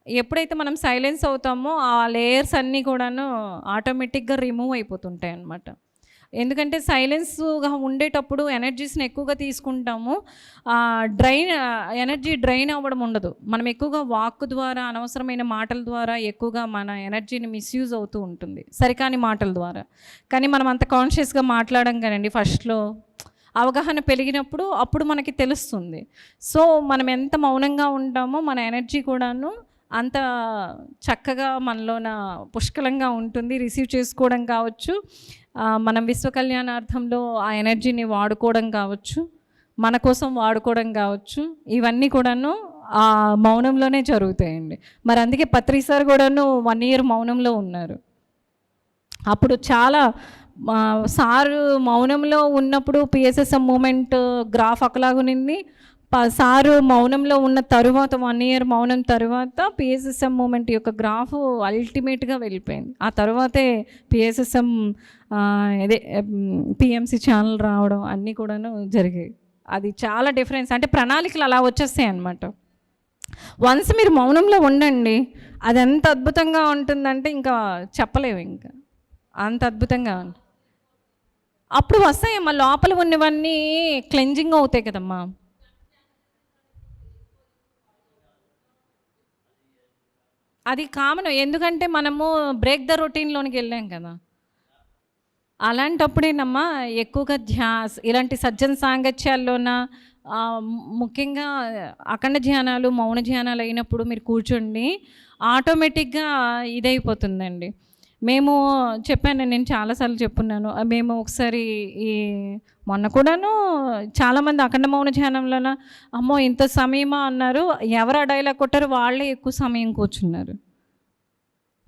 ఎప్పుడైతే మనం సైలెన్స్ అవుతామో ఆ లేయర్స్ అన్నీ కూడాను ఆటోమేటిక్గా రిమూవ్ అయిపోతుంటాయి అన్నమాట. ఎందుకంటే సైలెన్స్గా ఉండేటప్పుడు ఎనర్జీస్ని ఎక్కువగా తీసుకుంటాము, ఎనర్జీ డ్రైన్ అవ్వడం ఉండదు. మనం ఎక్కువగా వాక్ ద్వారా, అనవసరమైన మాటల ద్వారా ఎక్కువగా మన ఎనర్జీని మిస్యూజ్ అవుతూ ఉంటుంది, సరికాని మాటల ద్వారా. కానీ మనం అంత కాన్షియస్గా మాట్లాడడం కానండి. ఫస్ట్లో అవగాహన పెరిగినప్పుడు అప్పుడు మనకి తెలుస్తుంది. సో మనం ఎంత మౌనంగా ఉంటామో మన ఎనర్జీ కూడాను అంత చక్కగా మనలోన పుష్కలంగా ఉంటుంది. రిసీవ్ చేసుకోవడం కావచ్చు, మనం విశ్వ కళ్యాణార్థంలో ఆ ఎనర్జీని వాడుకోవడం కావచ్చు, మన కోసం వాడుకోవడం కావచ్చు, ఇవన్నీ కూడాను ఆ మౌనంలోనే జరుగుతాయండి. మరి అందుకే పత్రి సార్ కూడాను 1 year మౌనంలో ఉన్నారు. అప్పుడు చాలా సారు మౌనంలో ఉన్నప్పుడు పిఎస్ఎస్ఎం మూమెంట్ గ్రాఫ్ ఒకలాగునింది. సారు మౌనంలో ఉన్న తరువాత 1 ఇయర్ మౌనం తరువాత పిఎస్ఎస్ఎం మూమెంట్ యొక్క గ్రాఫ్ అల్టిమేట్గా వెళ్ళిపోయింది. ఆ తర్వాతే పిఎస్ఎస్ఎం ఇదే పిఎంసి ఛానల్ రావడం అన్నీ కూడాను జరిగాయి. అది చాలా డిఫరెన్స్. అంటే ప్రణాళికలు అలా వచ్చేస్తాయి అన్నమాట. వన్స్ మీరు మౌనంలో ఉండండి, అది ఎంత అద్భుతంగా ఉంటుందంటే ఇంకా చెప్పలేము, ఇంకా అంత అద్భుతంగా ఉంది. అప్పుడు వస్తాయమ్మా, లోపల ఉన్నవన్నీ క్లెన్జింగ్ అవుతాయి కదమ్మా. అది కామన్, ఎందుకంటే మనము బ్రేక్ ద రొటీన్లోనికి వెళ్ళాం కదా. అలాంటప్పుడేనమ్మా ఎక్కువగా ఇలాంటి సజ్జన సాంగత్యాల్లోన ముఖ్యంగా అఖండ ధ్యానాలు, మౌన ధ్యానాలు అయినప్పుడు మీరు కూర్చోండి, ఆటోమేటిక్గా ఇదైపోతుందండి. మేము చెప్పాను, నేను చాలాసార్లు చెప్పున్నాను. మేము ఒకసారి ఈ మొన్న కూడాను చాలామంది అఖండ మౌన ధ్యానంలోన అమ్మో ఇంత సమయమా అన్నారు. ఎవరు ఆ డైలాగ్ కొట్టారో వాళ్ళే ఎక్కువ సమయం కూర్చున్నారు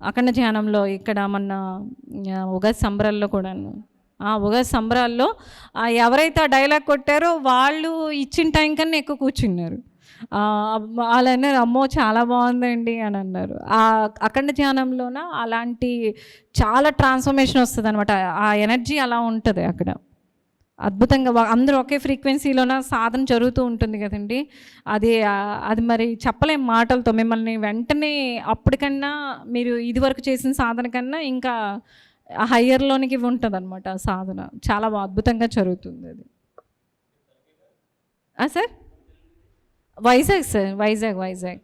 అఖండ ధ్యానంలో. ఇక్కడ మొన్న ఉగాది సంబరాల్లో కూడాను, ఉగాది సంబరాల్లో ఎవరైతే ఆ డైలాగ్ కొట్టారో వాళ్ళు ఇచ్చిన టైం కన్నా ఎక్కువ కూర్చున్నారు. వాళ్ళు అన్నారు అమ్మో చాలా బాగుందండి అని అన్నారు. ఆ అఖండ ధ్యానంలోన అలాంటి చాలా ట్రాన్స్ఫర్మేషన్ వస్తుంది అనమాట. ఆ ఎనర్జీ అలా ఉంటుంది అక్కడ అద్భుతంగా. అందరూ ఒకే ఫ్రీక్వెన్సీలోన సాధన జరుగుతూ ఉంటుంది కదండి. అది మరి చెప్పలేం మాటలతో. మిమ్మల్ని వెంటనే అప్పటికన్నా మీరు ఇదివరకు చేసిన సాధన కన్నా ఇంకా హయ్యర్లోనికి ఉంటుంది అనమాట. ఆ సాధన చాలా అద్భుతంగా జరుగుతుంది అది. Sir Vizag sir, Vizag.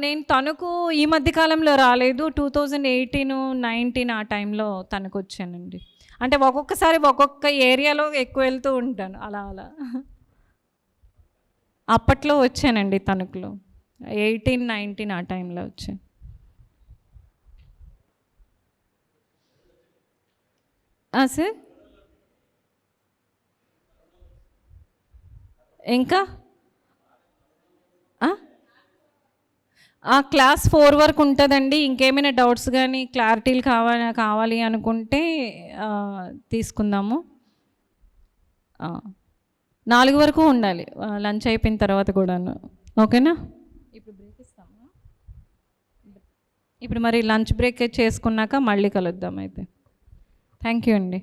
నేను తణుకు ఈ మధ్యకాలంలో రాలేదు. 2018-19 ఆ టైంలో తణుకు వచ్చానండి. అంటే ఒక్కొక్కసారి ఒక్కొక్క ఏరియాలో ఎక్కువ వెళ్తూ ఉంటాను అలా. అప్పట్లో వచ్చానండి తణుకులో 18-19 ఆ టైంలో వచ్చాను. సార్ ఇంకా క్లాస్ 4 వరకు ఉంటుందండి. ఇంకేమైనా డౌట్స్ కానీ క్లారిటీలు కావాలి అనుకుంటే తీసుకుందాము. 4 వరకు ఉండాలి, లంచ్ అయిపోయిన తర్వాత కూడాను. ఓకేనా? ఇప్పుడు బ్రేక్ ఇస్తాము. ఇప్పుడు మరి లంచ్ బ్రేక్ చేసుకున్నాక మళ్ళీ కలుద్దాం అయితే. థ్యాంక్ యూ అండి.